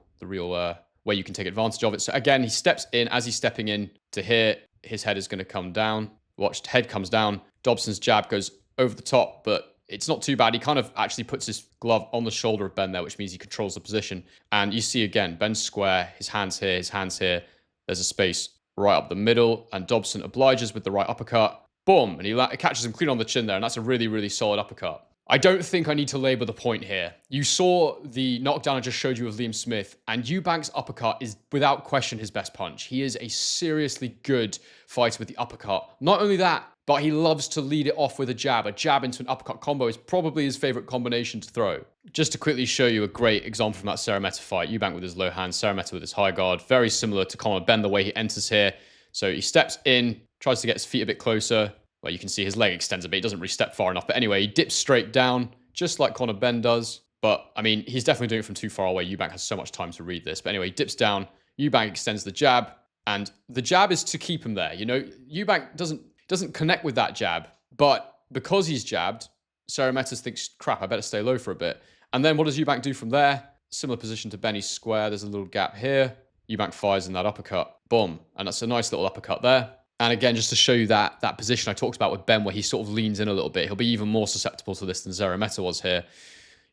way you can take advantage of it. So again, he steps in. As he's stepping in to here, his head is going to come down. Watch, head comes down. Dobson's jab goes over the top, but it's not too bad. He kind of actually puts his glove on the shoulder of Benn there, which means he controls the position. And you see again, Benn's square, his hands here, his hands here. There's a space right up the middle, and Dobson obliges with the right uppercut. Boom, and he catches him clean on the chin there, and that's a really, really solid uppercut. I don't think I need to labor the point here. You saw the knockdown I just showed you of Liam Smith, and Eubank's uppercut is without question his best punch. He is a seriously good fighter with the uppercut. Not only that, but he loves to lead it off with a jab. A jab into an uppercut combo is probably his favorite combination to throw. Just to quickly show you a great example from that Seremeta fight. Eubank with his low hand, Seremeta with his high guard. Very similar to Conor Benn, the way he enters here. So he steps in, tries to get his feet a bit closer. Well, you can see his leg extends a bit. He doesn't really step far enough. But anyway, he dips straight down, just like Conor Benn does. But, I mean, he's definitely doing it from too far away. Eubank has so much time to read this. But anyway, he dips down. Eubank extends the jab. And the jab is to keep him there. You know, Eubank doesn't connect with that jab. But because he's jabbed, Seremeta thinks, crap, I better stay low for a bit. And then what does Eubank do from there? Similar position to Benny's square. There's a little gap here. Eubank fires in that uppercut. Boom. And that's a nice little uppercut there. And again, just to show you that position I talked about with Benn, where he sort of leans in a little bit, he'll be even more susceptible to this than Seremeta was here.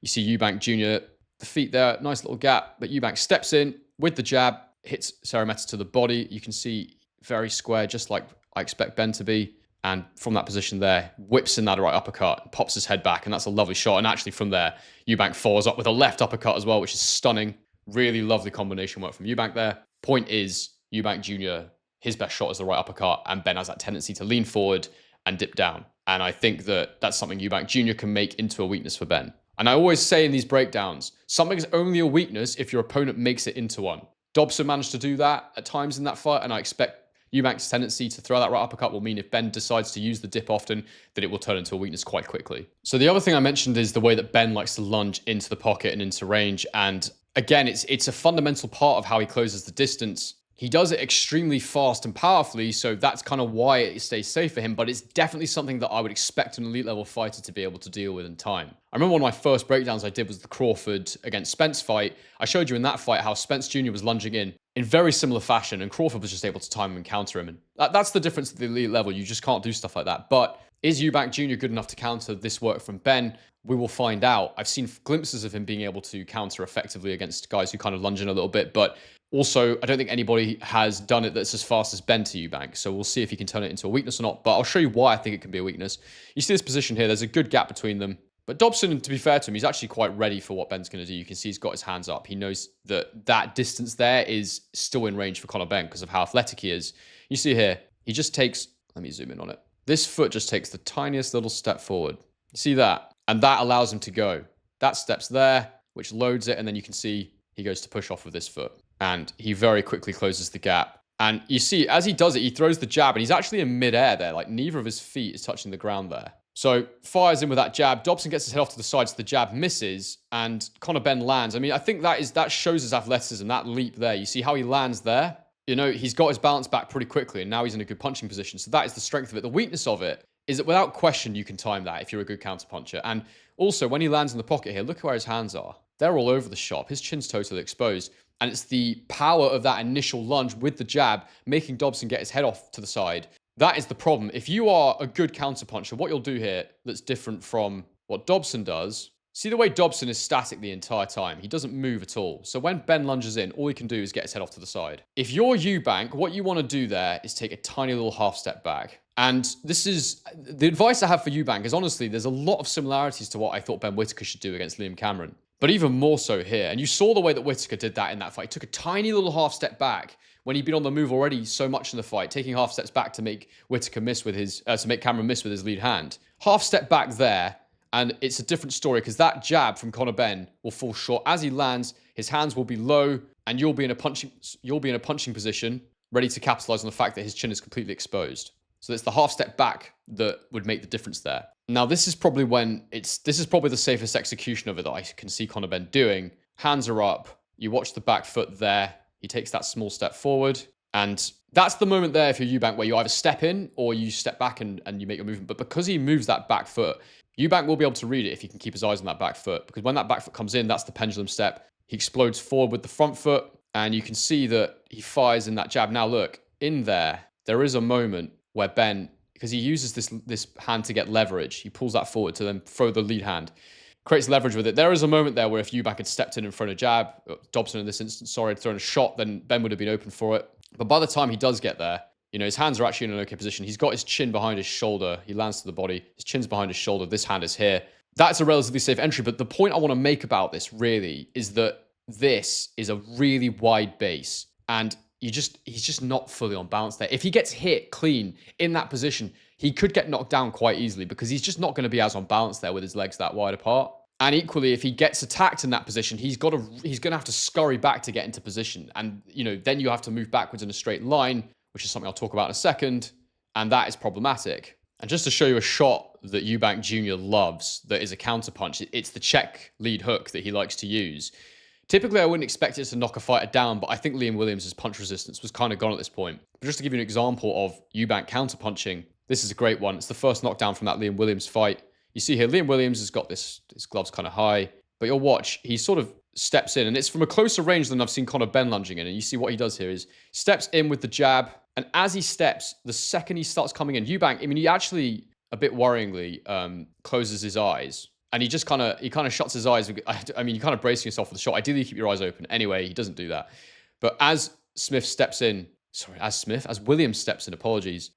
You see Eubank Jr., the feet there, nice little gap, but Eubank steps in with the jab, hits Seremeta to the body. You can see very square, just like I expect Benn to be. And from that position there, whips in that right uppercut, pops his head back, and that's a lovely shot. And actually from there, Eubank follows up with a left uppercut as well, which is stunning. Really lovely combination work from Eubank there. Point is, Eubank Jr., his best shot is the right uppercut, and Benn has that tendency to lean forward and dip down. And I think that that's something Eubank Jr. can make into a weakness for Benn. And I always say in these breakdowns, something's only a weakness if your opponent makes it into one. Dobson managed to do that at times in that fight, and I expect Eubank's tendency to throw that right uppercut will mean if Benn decides to use the dip often, that it will turn into a weakness quite quickly. So the other thing I mentioned is the way that Benn likes to lunge into the pocket and into range, and Again, it's a fundamental part of how he closes the distance. He does it extremely fast and powerfully, so that's kind of why it stays safe for him, but it's definitely something that I would expect an elite level fighter to be able to deal with in time. I remember one of my first breakdowns I did was the Crawford against Spence fight. I showed you in that fight how Spence Jr. was lunging in very similar fashion, and Crawford was just able to time him and counter him. And that's the difference at the elite level. You just can't do stuff like that. But is Eubank Jr. good enough to counter this work from Benn? We will find out. I've seen glimpses of him being able to counter effectively against guys who kind of lunge in a little bit, but also, I don't think anybody has done it that's as fast as Benn to Eubank, so we'll see if he can turn it into a weakness or not, but I'll show you why I think it can be a weakness. You see this position here, there's a good gap between them, but Dobson, to be fair to him, he's actually quite ready for what Benn's going to do. You can see he's got his hands up. He knows that that distance there is still in range for Conor Benn because of how athletic he is. You see here, he just takes, let me zoom in on it. This foot just takes the tiniest little step forward. You see that? And that allows him to go. That step's there, which loads it, and then you can see he goes to push off with this foot. And he very quickly closes the gap. And you see, as he does it, he throws the jab, and he's actually in midair there. Like, neither of his feet is touching the ground there. So, fires in with that jab. Dobson gets his head off to the side, so the jab misses, and Conor Benn lands. I mean, I think that shows his athleticism, that leap there. You see how he lands there? You know, he's got his balance back pretty quickly, and now he's in a good punching position. So that is the strength of it. The weakness of it is that without question, you can time that if you're a good counterpuncher. And also, when he lands in the pocket here, look where his hands are. They're all over the shop. His chin's totally exposed. And it's the power of that initial lunge with the jab, making Dobson get his head off to the side. That is the problem. If you are a good counterpuncher, what you'll do here that's different from what Dobson does, see the way Dobson is static the entire time. He doesn't move at all. So when Benn lunges in, all he can do is get his head off to the side. If you're Eubank, what you want to do there is take a tiny little half step back. And this is the advice I have for Eubank is honestly, there's a lot of similarities to what I thought Ben Whittaker should do against Liam Cameron. But even more so here. And you saw the way that Whittaker did that in that fight. He took a tiny little half step back when he'd been on the move already so much in the fight, taking half steps back to make Whittaker miss with his, to make Cameron miss with his lead hand. Half step back there, and it's a different story because that jab from Conor Benn will fall short. As he lands, his hands will be low, and you'll be in a punching position, ready to capitalize on the fact that his chin is completely exposed. So it's the half step back that would make the difference there. Now, this is probably the safest execution of it that I can see Conor Benn doing. Hands are up. You watch the back foot there. He takes that small step forward. And that's the moment there if you're Eubank where you either step in or you step back and you make a movement. But because he moves that back foot, Eubank will be able to read it if he can keep his eyes on that back foot. Because when that back foot comes in, that's the pendulum step. He explodes forward with the front foot. And you can see that he fires in that jab. Now, look, in there is a moment where Benn, because he uses this hand to get leverage, he pulls that forward to then throw the lead hand, creates leverage with it. There is a moment there where if Eubank had stepped in front of a jab, Dobson in this instance, had thrown a shot, then Benn would have been open for it. But by the time he does get there, you know, his hands are actually in an okay position. He's got his chin behind his shoulder. He lands to the body. His chin's behind his shoulder. This hand is here. That's a relatively safe entry. But the point I want to make about this really is that this is a really wide base. And he's just not fully on balance there. If he gets hit clean in that position, he could get knocked down quite easily because he's just not going to be as on balance there with his legs that wide apart. And equally, if he gets attacked in that position, he's going to have to scurry back to get into position. And, you know, then you have to move backwards in a straight line, which is something I'll talk about in a second. And that is problematic. And just to show you a shot that Eubank Jr. loves, that is a counterpunch, it's the check lead hook that he likes to use. Typically, I wouldn't expect it to knock a fighter down, but I think Liam Williams' punch resistance was kind of gone at this point. But just to give you an example of Eubank counterpunching, this is a great one. It's the first knockdown from that Liam Williams fight. You see here, Liam Williams has got his gloves kind of high, but you'll watch, he sort of steps in, and it's from a closer range than I've seen Conor Benn lunging in, and you see what he does here is steps in with the jab, and as he steps, the second he starts coming in, Eubank, I mean, he actually, a bit worryingly, closes his eyes. And he kind of shuts his eyes. I mean, you're kind of bracing yourself for the shot. Ideally, you keep your eyes open. Anyway, he doesn't do that. But as Williams steps in,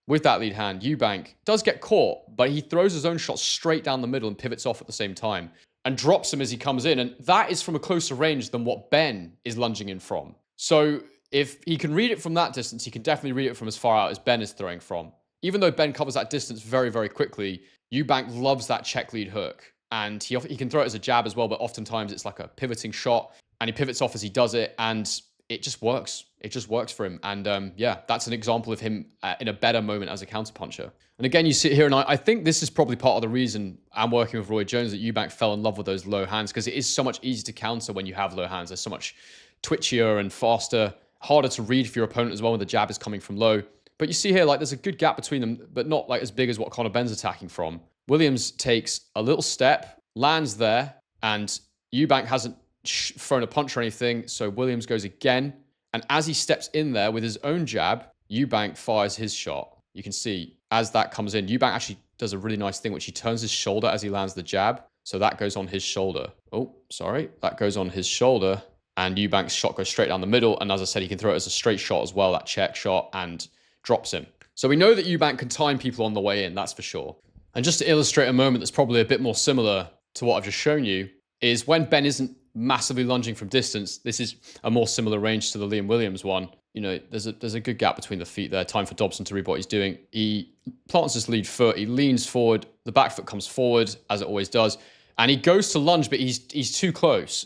with that lead hand, Eubank does get caught, but he throws his own shot straight down the middle and pivots off at the same time and drops him as he comes in. And that is from a closer range than what Benn is lunging in from. So if he can read it from that distance, he can definitely read it from as far out as Benn is throwing from. Even though Benn covers that distance very, very quickly, Eubank loves that check lead hook. And he can throw it as a jab as well, but oftentimes it's like a pivoting shot, and he pivots off as he does it. And it just works. It just works for him. And yeah, that's an example of him in a better moment as a counterpuncher. And again, you see it here, and I think this is probably part of the reason I'm working with Roy Jones, that Eubank fell in love with those low hands, because it is so much easier to counter when you have low hands. They're so much twitchier and faster, harder to read for your opponent as well when the jab is coming from low. But you see here, like, there's a good gap between them, but not like as big as what Conor Benn's attacking from. Williams takes a little step, lands there, and Eubank hasn't thrown a punch or anything, so Williams goes again. And as he steps in there with his own jab, Eubank fires his shot. You can see as that comes in, Eubank actually does a really nice thing, which he turns his shoulder as he lands the jab. So that goes on his shoulder. Oh, sorry. That goes on his shoulder. And Eubank's shot goes straight down the middle. And as I said, he can throw it as a straight shot as well, that check shot, and drops him. So we know that Eubank can time people on the way in, that's for sure. And just to illustrate a moment that's probably a bit more similar to what I've just shown you, is when Ben isn't massively lunging from distance. This is a more similar range to the Liam Williams one. You know, there's a good gap between the feet there. Time for Dobson to read what he's doing. He plants his lead foot. He leans forward. The back foot comes forward, as it always does. And he goes to lunge, but he's too close.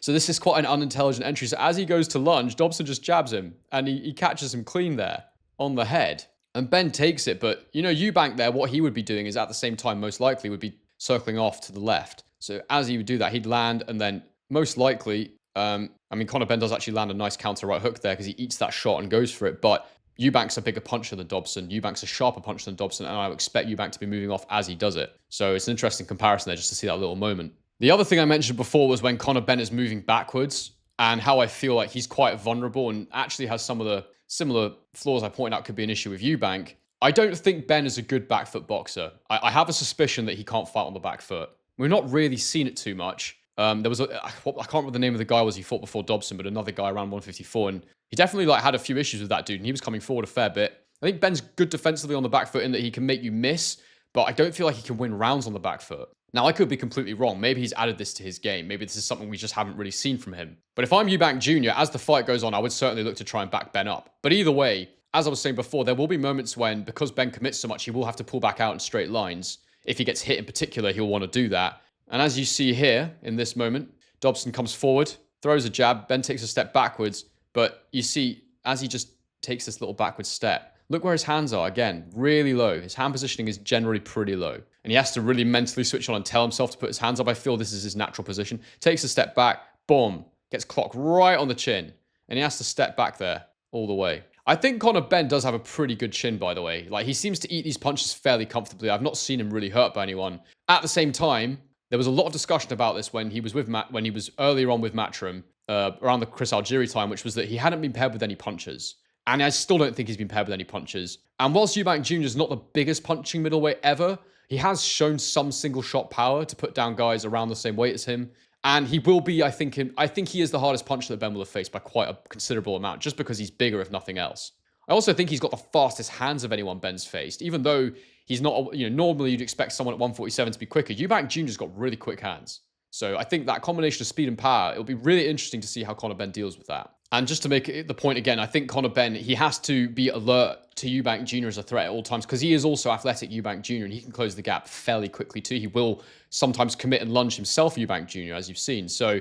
So this is quite an unintelligent entry. So as he goes to lunge, Dobson just jabs him. And he catches him clean there on the head. And Ben takes it. But, you know, Eubank there, what he would be doing is at the same time, most likely, would be circling off to the left. So as he would do that, he'd land and then most likely, I mean, Conor Benn does actually land a nice counter right hook there because he eats that shot and goes for it. But Eubank's a bigger puncher than Dobson. Eubank's a sharper puncher than Dobson, and I would expect Eubank to be moving off as he does it. So it's an interesting comparison there just to see that little moment. The other thing I mentioned before was when Conor Benn is moving backwards and how I feel like he's quite vulnerable and actually has some of the similar flaws I pointed out could be an issue with Eubank. I don't think Ben is a good back foot boxer. I have a suspicion that he can't fight on the back foot. We've not really seen it too much. There was I can't remember the name of the guy was he fought before Dobson, but another guy around 154, and he definitely like had a few issues with that dude, and he was coming forward a fair bit. I think Ben's good defensively on the back foot in that he can make you miss, but I don't feel like he can win rounds on the back foot. Now, I could be completely wrong. Maybe he's added this to his game. Maybe this is something we just haven't really seen from him. But if I'm Eubank Jr., as the fight goes on, I would certainly look to try and back Ben up. But either way, as I was saying before, there will be moments when, because Ben commits so much, he will have to pull back out in straight lines. If he gets hit in particular, he'll want to do that. And as you see here, in this moment, Dobson comes forward, throws a jab, Ben takes a step backwards, but you see, as he just takes this little backward step, look where his hands are, again, really low. His hand positioning is generally pretty low. And he has to really mentally switch on and tell himself to put his hands up. I feel this is his natural position. Takes a step back, boom, gets clocked right on the chin. And he has to step back there all the way. I think Conor Benn does have a pretty good chin, by the way. Like, he seems to eat these punches fairly comfortably. I've not seen him really hurt by anyone. At the same time, there was a lot of discussion about this when he was earlier on with Matchroom, around the Chris Algieri time, which was that he hadn't been paired with any punchers. And I still don't think he's been paired with any punchers. And whilst Eubank Jr. is not the biggest punching middleweight ever, he has shown some single shot power to put down guys around the same weight as him. And he will be, I think he is the hardest puncher that Ben will have faced by quite a considerable amount, just because he's bigger, if nothing else. I also think he's got the fastest hands of anyone Ben's faced, even though he's not, you know, normally you'd expect someone at 147 to be quicker. Eubank Jr.'s got really quick hands. So I think that combination of speed and power, it'll be really interesting to see how Conor Benn deals with that. And just to make the point again, I think Conor Benn, he has to be alert to Eubank Jr. as a threat at all times, because he is also athletic, Eubank Jr., and he can close the gap fairly quickly too. He will sometimes commit and lunge himself, Eubank Jr., as you've seen. So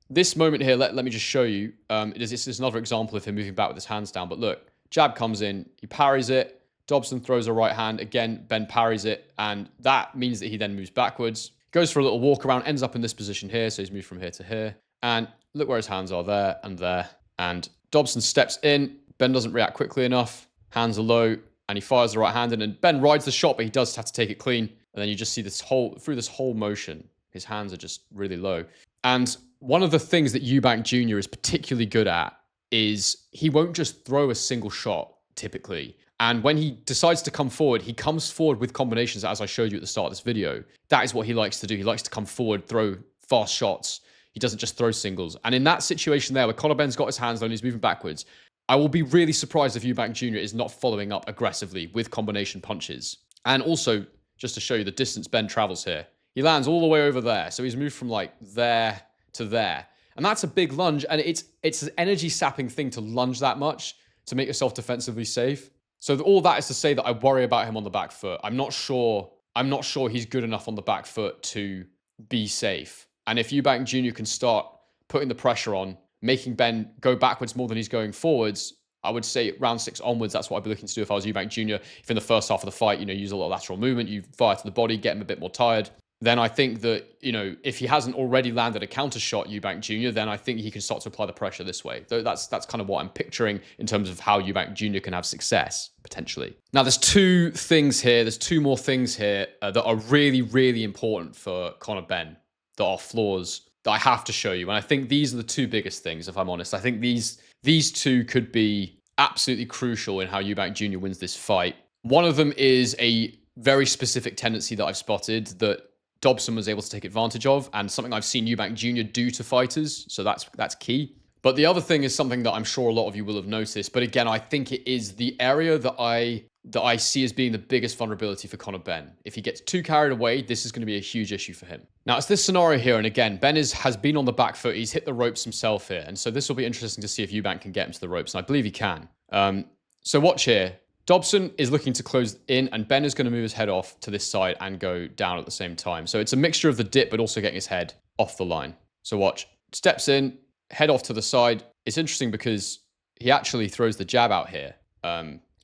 this moment here, let me just show you. This is another example of him moving back with his hands down. But look, jab comes in, he parries it. Dobson throws a right hand. Again, Ben parries it, and that means that he then moves backwards. Goes for a little walk around, ends up in this position here, so he's moved from here to here. And look where his hands are, there and there. And Dobson steps in. Ben doesn't react quickly enough. Hands are low, and he fires the right hand in. And Ben rides the shot, but he does have to take it clean. And then you just see through this whole motion, his hands are just really low. And one of the things that Eubank Jr. is particularly good at is he won't just throw a single shot, typically. And when he decides to come forward, he comes forward with combinations, as I showed you at the start of this video. That is what he likes to do. He likes to come forward, throw fast shots. He doesn't just throw singles. And in that situation there, where Conor Benn's got his hands low and he's moving backwards, I will be really surprised if Eubank Jr. is not following up aggressively with combination punches. And also, just to show you the distance Ben travels here, he lands all the way over there. So he's moved from like there to there. And that's a big lunge. And it's an energy sapping thing to lunge that much to make yourself defensively safe. So all that is to say that I worry about him on the back foot. I'm not sure he's good enough on the back foot to be safe. And if Eubank Jr. can start putting the pressure on making Ben go backwards more than he's going forwards, I would say round 6 onwards, that's what I'd be looking to do if I was Eubank Jr. If in the first half of the fight, use a lot of lateral movement, you fire to the body, get him a bit more tired, then I think that, if he hasn't already landed a counter shot, Eubank Jr., then I think he can start to apply the pressure this way. Though that's kind of what I'm picturing in terms of how Eubank Jr. can have success, potentially. Now, there's two more things here that are really, really important for Conor Benn, that are flaws that I have to show you. And I think these are the two biggest things, if I'm honest. I think these two could be absolutely crucial in how Eubank Jr. wins this fight. One of them is a very specific tendency that I've spotted that Dobson was able to take advantage of, and something I've seen Eubank Jr. do to fighters, so that's key. But the other thing is something that I'm sure a lot of you will have noticed, but again, I think it is the area that I see as being the biggest vulnerability for Conor Benn. If he gets too carried away, this is going to be a huge issue for him. Now, it's this scenario here, and again, Ben has been on the back foot. He's hit the ropes himself here, and so this will be interesting to see if Eubank can get him to the ropes, and I believe he can. So watch here. Dobson is looking to close in, and Ben is going to move his head off to this side and go down at the same time. So it's a mixture of the dip, but also getting his head off the line. So watch. Steps in, head off to the side. It's interesting because he actually throws the jab out here,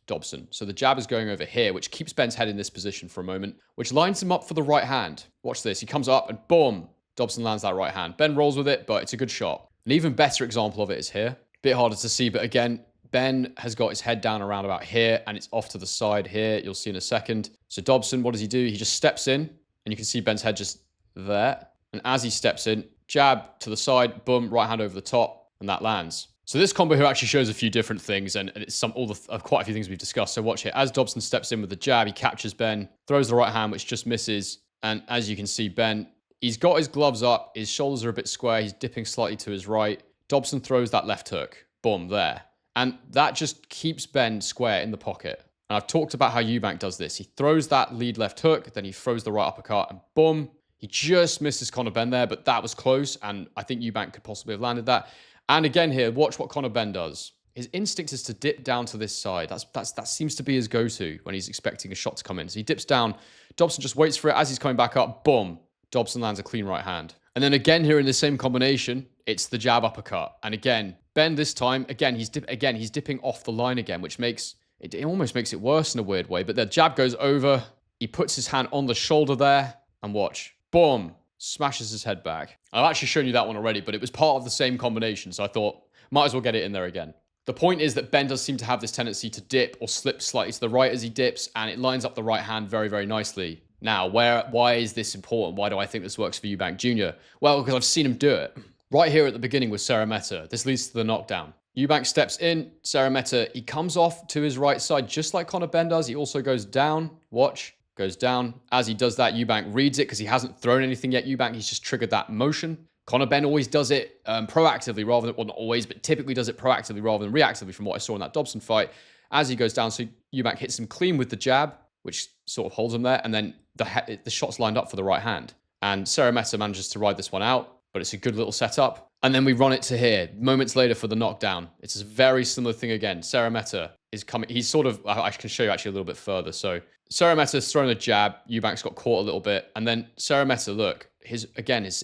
Dobson. So the jab is going over here, which keeps Ben's head in this position for a moment, which lines him up for the right hand. Watch this. He comes up and boom, Dobson lands that right hand. Ben rolls with it, but it's a good shot. An even better example of it is here. Bit harder to see, but again, Ben has got his head down around about here, and it's off to the side here. You'll see in a second. So Dobson, what does he do? He just steps in, and you can see Ben's head just there. And as he steps in, jab to the side, boom, right hand over the top, and that lands. So this combo here actually shows a few different things, and it's quite a few things we've discussed. So watch here. As Dobson steps in with the jab, he captures Ben, throws the right hand, which just misses. And as you can see, Ben, he's got his gloves up. His shoulders are a bit square. He's dipping slightly to his right. Dobson throws that left hook. Boom, there. And that just keeps Ben square in the pocket. And I've talked about how Eubank does this. He throws that lead left hook, then he throws the right uppercut, and boom, he just misses Conor Benn there, but that was close, and I think Eubank could possibly have landed that. And again here, watch what Conor Benn does. His instinct is to dip down to this side. That seems to be his go-to when he's expecting a shot to come in. So he dips down. Dobson just waits for it. As he's coming back up, boom, Dobson lands a clean right hand. And then again here in the same combination, it's the jab uppercut. And again, Ben this time, he's dipping off the line again, which makes it almost makes it worse in a weird way. But the jab goes over. He puts his hand on the shoulder there, and watch, boom, smashes his head back. I've actually shown you that one already, but it was part of the same combination, so I thought might as well get it in there again. The point is that Ben does seem to have this tendency to dip or slip slightly to the right as he dips, and it lines up the right hand very, very nicely. Now, why is this important? Why do I think this works for Eubank Jr.? Well, because I've seen him do it. Right here at the beginning with Seremeta. This leads to the knockdown. Eubank steps in. Seremeta, he comes off to his right side just like Conor Benn does. He also goes down. Watch. Goes down. As he does that, Eubank reads it because he hasn't thrown anything yet. Eubank, he's just triggered that motion. Conor Benn always does it proactively rather than, well, not always, but typically does it proactively rather than reactively from what I saw in that Dobson fight. As he goes down, so Eubank hits him clean with the jab, which sort of holds him there, and then the shot's lined up for the right hand. And Seremeta manages to ride this one out, but it's a good little setup. And then we run it to here, moments later for the knockdown. It's a very similar thing again. Seremeta is coming. He's sort of, I can show you actually a little bit further. So Seremeta's thrown a jab. Eubank's got caught a little bit. And then Seremeta, look, his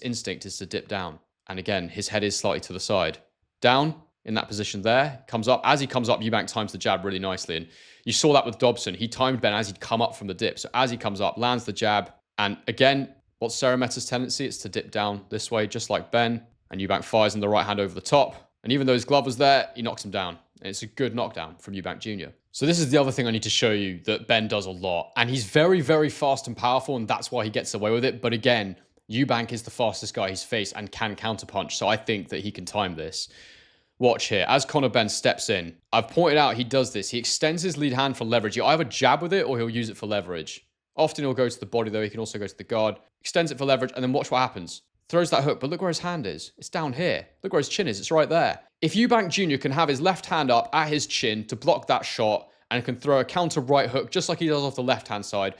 instinct is to dip down. And again, his head is slightly to the side. Down in that position there, comes up. As he comes up, Eubank times the jab really nicely. And you saw that with Dobson. He timed Ben as he'd come up from the dip. So as he comes up, lands the jab. And again, what's Seremeta's tendency? It's to dip down this way, just like Ben. And Eubank fires in the right hand over the top. And even though his glove was there, he knocks him down. And it's a good knockdown from Eubank Jr. So this is the other thing I need to show you that Ben does a lot. And he's very, very fast and powerful, and that's why he gets away with it. But again, Eubank is the fastest guy he's faced and can counterpunch. So I think that he can time this. Watch here. As Conor Benn steps in, I've pointed out he does this. He extends his lead hand for leverage. He'll either jab with it or he'll use it for leverage. Often he'll go to the body, though. He can also go to the guard. Extends it for leverage, and then watch what happens. Throws that hook, but look where his hand is. It's down here. Look where his chin is. It's right there. If Eubank Jr. can have his left hand up at his chin to block that shot and can throw a counter right hook just like he does off the left-hand side,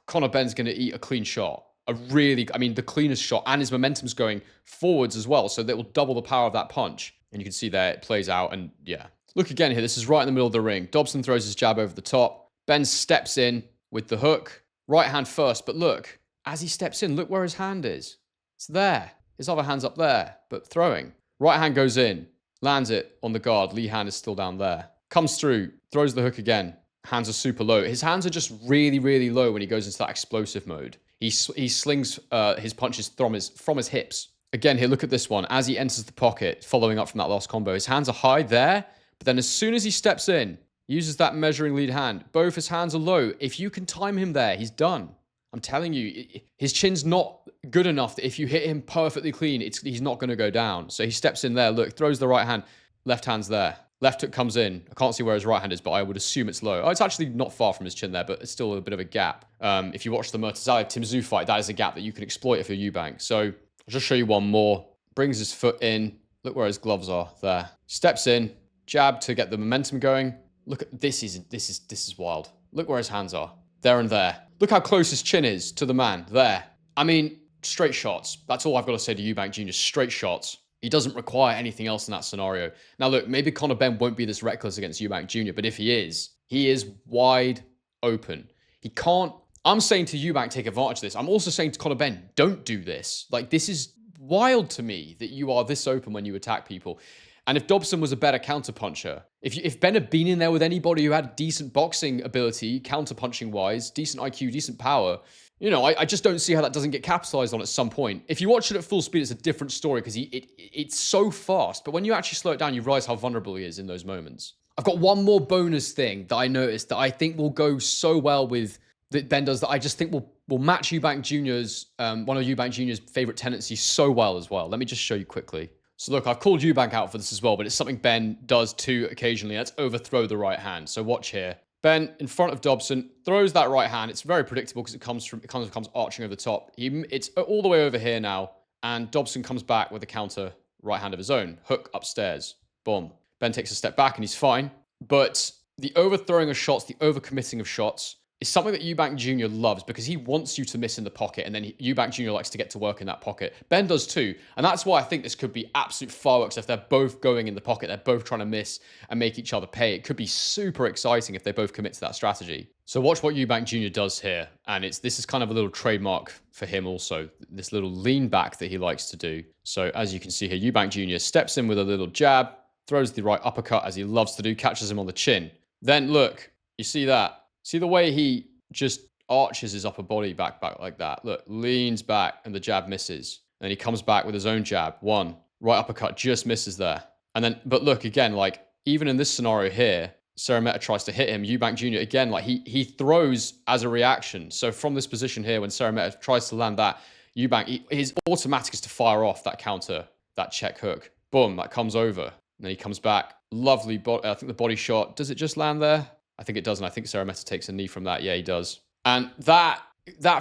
Conor Benn's going to eat a clean shot. The cleanest shot, and his momentum's going forwards as well, so that will double the power of that punch. And you can see there, it plays out, and yeah. Look again here. This is right in the middle of the ring. Dobson throws his jab over the top. Ben steps in with the hook. Right hand first, but look. As he steps in, look where his hand is. It's there. His other hand's up there, but throwing. Right hand goes in, lands it on the guard. Lee hand is still down there. Comes through, throws the hook again. Hands are super low. His hands are just really, really low when he goes into that explosive mode. He slings his punches from his hips. Again, here, look at this one. As he enters the pocket, following up from that last combo, his hands are high there, but then as soon as he steps in, uses that measuring lead hand, both his hands are low. If you can time him there, he's done. I'm telling you, his chin's not good enough that if you hit him perfectly clean, he's not going to go down. So he steps in there, look, throws the right hand, left hand's there. Left hook comes in. I can't see where his right hand is, but I would assume it's low. Oh, it's actually not far from his chin there, but it's still a bit of a gap. If you watch the Murtazaev Tim Tszyu fight, that is a gap that you can exploit if you're Eubank. So I'll just show you one more. Brings his foot in. Look where his gloves are there. Steps in, jab to get the momentum going. Look at this is wild. Look where his hands are. There and there. Look how close his chin is to the man. There. I mean, straight shots. That's all I've got to say to Eubank Jr. Straight shots. He doesn't require anything else in that scenario. Now, look, maybe Conor Benn won't be this reckless against Eubank Jr., but if he is wide open. He can't... I'm saying to Eubank, take advantage of this. I'm also saying to Conor Benn, don't do this. Like, this is wild to me that you are this open when you attack people. And if Dobson was a better counterpuncher, if Ben had been in there with anybody who had decent boxing ability, counterpunching-wise, decent IQ, decent power... You know, I just don't see how that doesn't get capitalized on at some point. If you watch it at full speed, it's a different story because it's so fast. But when you actually slow it down, you realize how vulnerable he is in those moments. I've got one more bonus thing that I noticed that I think will go so well with that Ben does that I just think will match Eubank Jr.'s, one of Eubank Jr.'s favorite tendencies so well as well. Let me just show you quickly. So look, I've called Eubank out for this as well, but it's something Ben does too occasionally. That's overthrow the right hand. So watch here. Ben, in front of Dobson, throws that right hand. It's very predictable because it comes arching over the top. It's all the way over here now, and Dobson comes back with a counter right hand of his own. Hook upstairs. Boom. Ben takes a step back, and he's fine. But the overthrowing of shots, the overcommitting of shots, is something that Eubank Jr. loves because he wants you to miss in the pocket, and then Eubank Jr. likes to get to work in that pocket. Ben does too, and that's why I think this could be absolute fireworks if they're both going in the pocket, they're both trying to miss and make each other pay. It could be super exciting if they both commit to that strategy. So watch what Eubank Jr. does here, and this is kind of a little trademark for him also, this little lean back that he likes to do. So as you can see here, Eubank Jr. steps in with a little jab, throws the right uppercut as he loves to do, catches him on the chin. Then look, you see that? See the way he just arches his upper body back like that? Look, leans back and the jab misses. And then he comes back with his own jab. One, right uppercut just misses there. And then, but look, again, like, even in this scenario here, Seremeta tries to hit him. Eubank Jr., again, like, he throws as a reaction. So from this position here, when Seremeta tries to land that, Eubank, his automatic is to fire off that counter, that check hook. Boom, that comes over. And then he comes back. Lovely, I think the body shot. Does it just land there? I think it doesn't. I think Seremeta takes a knee from that. Yeah, he does. And that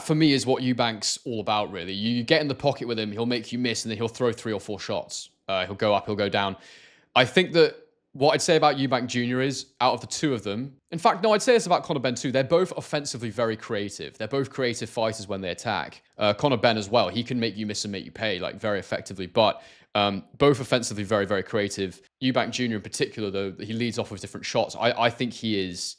for me is what Eubank's all about, really. You get in the pocket with him, he'll make you miss, and then he'll throw 3 or 4 shots. He'll go up, he'll go down. I think that what I'd say about Eubank Jr. is, out of the two of them... In fact, no, I'd say this about Conor Benn too. They're both offensively very creative. They're both creative fighters when they attack. Conor Benn as well. He can make you miss and make you pay, like, very effectively. But both offensively very, very creative. Eubank Jr. in particular, though, he leads off with different shots. I think he's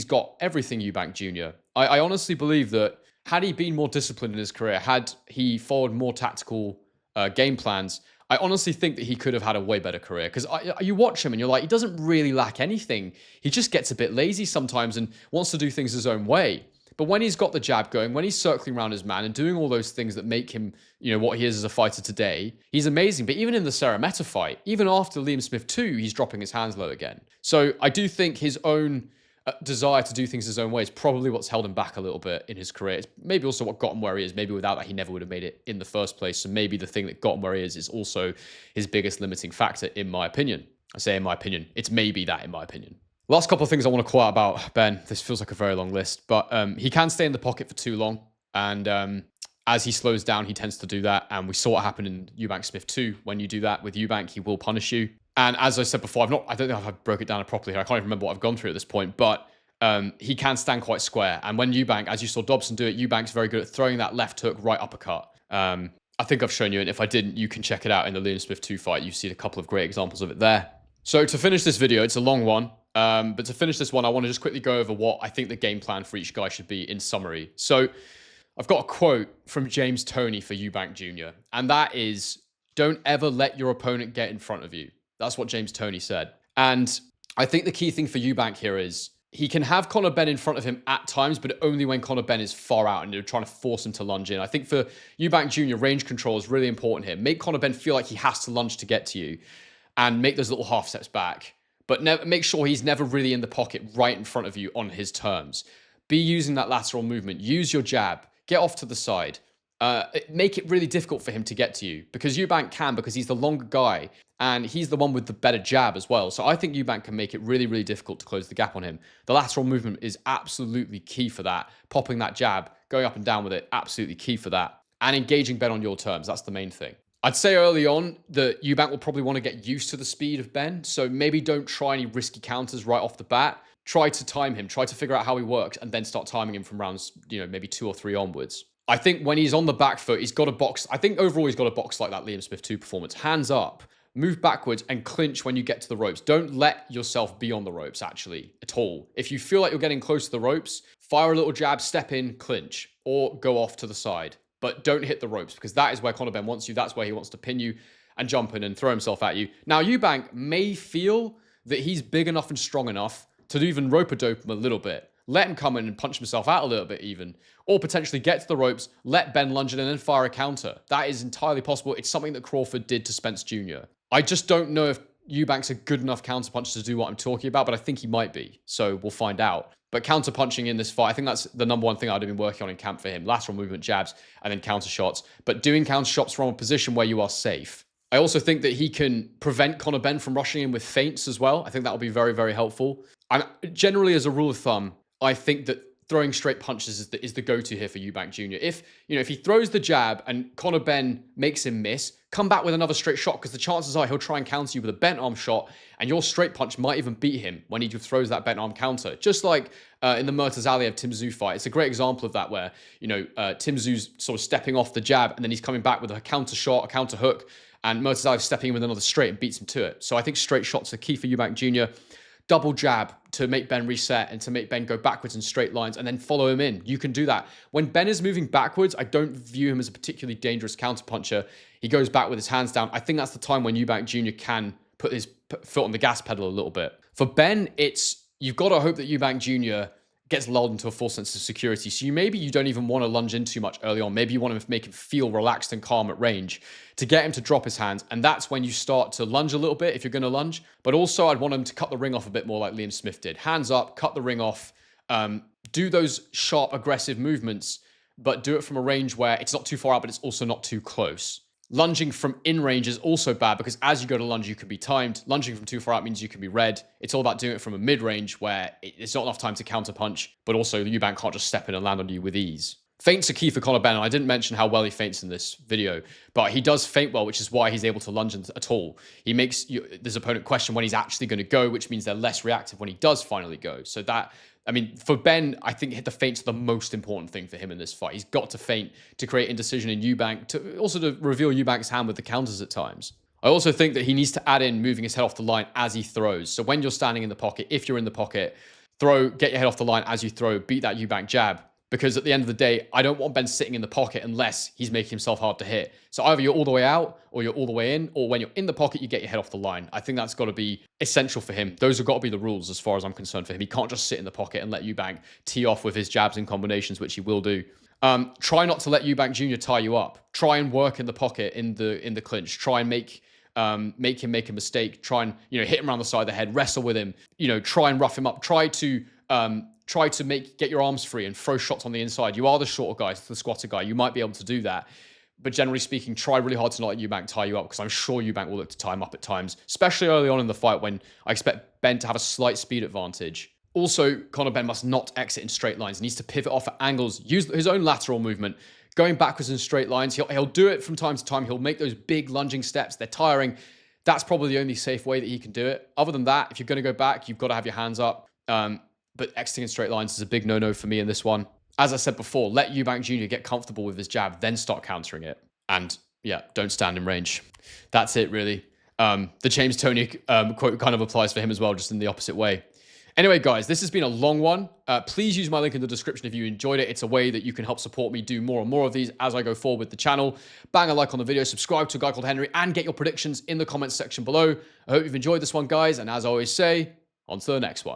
got everything Eubank Jr. I honestly believe that had he been more disciplined in his career, had he followed more tactical game plans, I honestly think that he could have had a way better career. Because you watch him and you're like, he doesn't really lack anything. He just gets a bit lazy sometimes and wants to do things his own way. But when he's got the jab going, when he's circling around his man and doing all those things that make him, you know, what he is as a fighter today, he's amazing. But even in the Seremeta fight, even after Liam Smith 2, he's dropping his hands low again. So I do think his own desire to do things his own way is probably what's held him back a little bit in his career. It's maybe also what got him where he is. Maybe without that, he never would have made it in the first place. So maybe the thing that got him where he is also his biggest limiting factor, in my opinion. I say in my opinion. It's maybe that, in my opinion. Last couple of things I want to call out about Ben. This feels like a very long list, but he can stay in the pocket for too long. And as he slows down, he tends to do that. And we saw what happened in Eubank Smith 2. When you do that with Eubank, he will punish you. And as I said before, I don't think I've broke it down properly here. I can't even remember what I've gone through at this point, but he can stand quite square. And when Eubank, as you saw Dobson do it, Eubank's very good at throwing that left hook, right uppercut. I think I've shown you, and if I didn't, you can check it out in the Liam Smith 2 fight. You've seen a couple of great examples of it there. So to finish this video, it's a long one, but to finish this one, I want to just quickly go over what I think the game plan for each guy should be in summary. So I've got a quote from James Toney for Eubank Jr., and that is, Don't ever let your opponent get in front of you. That's what James Toney said. And I think the key thing for Eubank here is he can have Conor Benn in front of him at times, but only when Conor Benn is far out and you're trying to force him to lunge in. I think for Eubank Jr., range control is really important here. Make Conor Benn feel like he has to lunge to get to you and make those little half steps back. But make sure he's never really in the pocket right in front of you on his terms. Be using that lateral movement. Use your jab. Get off to the side. Make it really difficult for him to get to you because Eubank can, because he's the longer guy and he's the one with the better jab as well. So I think Eubank can make it really, really difficult to close the gap on him. The lateral movement is absolutely key for that. Popping that jab, going up and down with it, absolutely key for that. And engaging Benn on your terms, that's the main thing. I'd say early on that Eubank will probably want to get used to the speed of Benn. So maybe don't try any risky counters right off the bat. Try to time him, try to figure out how he works, and then start timing him from rounds, maybe 2 or 3 onwards. I think when he's on the back foot, he's got a box. I think overall he's got a box like that Liam Smith 2 performance. Hands up, move backwards and clinch when you get to the ropes. Don't let yourself be on the ropes, actually, at all. If you feel like you're getting close to the ropes, fire a little jab, step in, clinch, or go off to the side. But don't hit the ropes because that is where Conor Benn wants you. That's where he wants to pin you and jump in and throw himself at you. Now, Eubank may feel that he's big enough and strong enough to even rope-a-dope him a little bit. Let him come in and punch himself out a little bit even. Or potentially get to the ropes, let Benn lunge in and then fire a counter. That is entirely possible. It's something that Crawford did to Spence Jr. I just don't know if Eubank's a good enough counterpuncher to do what I'm talking about, but I think he might be. So we'll find out. But counterpunching in this fight, I think that's the number one thing I'd have been working on in camp for him. Lateral movement, jabs, and then counter shots. But doing counter shots from a position where you are safe. I also think that he can prevent Conor Benn from rushing in with feints as well. I think that will be very, very helpful. Generally, as a rule of thumb, I think that throwing straight punches is the go-to here for Eubank Jr. If he throws the jab and Conor Benn makes him miss, come back with another straight shot because the chances are he'll try and counter you with a bent arm shot and your straight punch might even beat him when he throws that bent arm counter. Just like in the Murtazaliev Tim Tszyu fight. It's a great example of that where, Tim Tszyu's sort of stepping off the jab and then he's coming back with a counter shot, a counter hook, and Murtazaliev stepping in with another straight and beats him to it. So I think straight shots are key for Eubank Jr. Double jab to make Benn reset and to make Benn go backwards in straight lines and then follow him in. You can do that. When Benn is moving backwards, I don't view him as a particularly dangerous counterpuncher. He goes back with his hands down. I think that's the time when Eubank Jr. can put his foot on the gas pedal a little bit. For Benn, you've got to hope that Eubank Jr. gets lulled into a false sense of security. So maybe you don't even want to lunge in too much early on. Maybe you want to make him feel relaxed and calm at range to get him to drop his hands. And that's when you start to lunge a little bit if you're going to lunge. But also I'd want him to cut the ring off a bit more like Liam Smith did. Hands up, cut the ring off, do those sharp, aggressive movements, but do it from a range where it's not too far out, but it's also not too close. Lunging from in range is also bad because as you go to lunge, you can be timed. Lunging from too far out means you can be read. It's all about doing it from a mid-range where it's not enough time to counter-punch, but also Eubank can't just step in and land on you with ease. Feints are key for Conor Benn, and I didn't mention how well he feints in this video, but he does feint well, which is why he's able to lunge at all. He makes his opponent question when he's actually going to go, which means they're less reactive when he does finally go. So for Benn, I think the feints are the most important thing for him in this fight. He's got to feint to create indecision in Eubank, to reveal Eubank's hand with the counters at times. I also think that he needs to add in moving his head off the line as he throws. So when you're standing in the pocket, if you're in the pocket, get your head off the line as you throw, beat that Eubank jab. Because at the end of the day, I don't want Benn sitting in the pocket unless he's making himself hard to hit. So either you're all the way out or you're all the way in, or when you're in the pocket, you get your head off the line. I think that's got to be essential for him. Those have got to be the rules as far as I'm concerned for him. He can't just sit in the pocket and let Eubank tee off with his jabs and combinations, which he will do. Try not to let Eubank Jr. tie you up. Try and work in the pocket in the clinch. Try and make him make a mistake. Try and hit him around the side of the head. Wrestle with him. Try and rough him up. Try to get your arms free and throw shots on the inside. You are the shorter guy, the squatter guy. You might be able to do that. But generally speaking, try really hard to not let Eubank tie you up because I'm sure Eubank will look to tie him up at times, especially early on in the fight when I expect Benn to have a slight speed advantage. Also, Conor Benn must not exit in straight lines. He needs to pivot off at angles, use his own lateral movement, going backwards in straight lines. He'll do it from time to time. He'll make those big lunging steps. They're tiring. That's probably the only safe way that he can do it. Other than that, if you're going to go back, you've got to have your hands up. But exiting in straight lines is a big no-no for me in this one. As I said before, let Eubank Jr. get comfortable with his jab, then start countering it. And don't stand in range. That's it, really. The James Toney quote kind of applies for him as well, just in the opposite way. Anyway, guys, this has been a long one. Please use my link in the description if you enjoyed it. It's a way that you can help support me do more and more of these as I go forward with the channel. Bang a like on the video, subscribe to a guy called Henry, and get your predictions in the comments section below. I hope you've enjoyed this one, guys, and as I always say, on to the next one.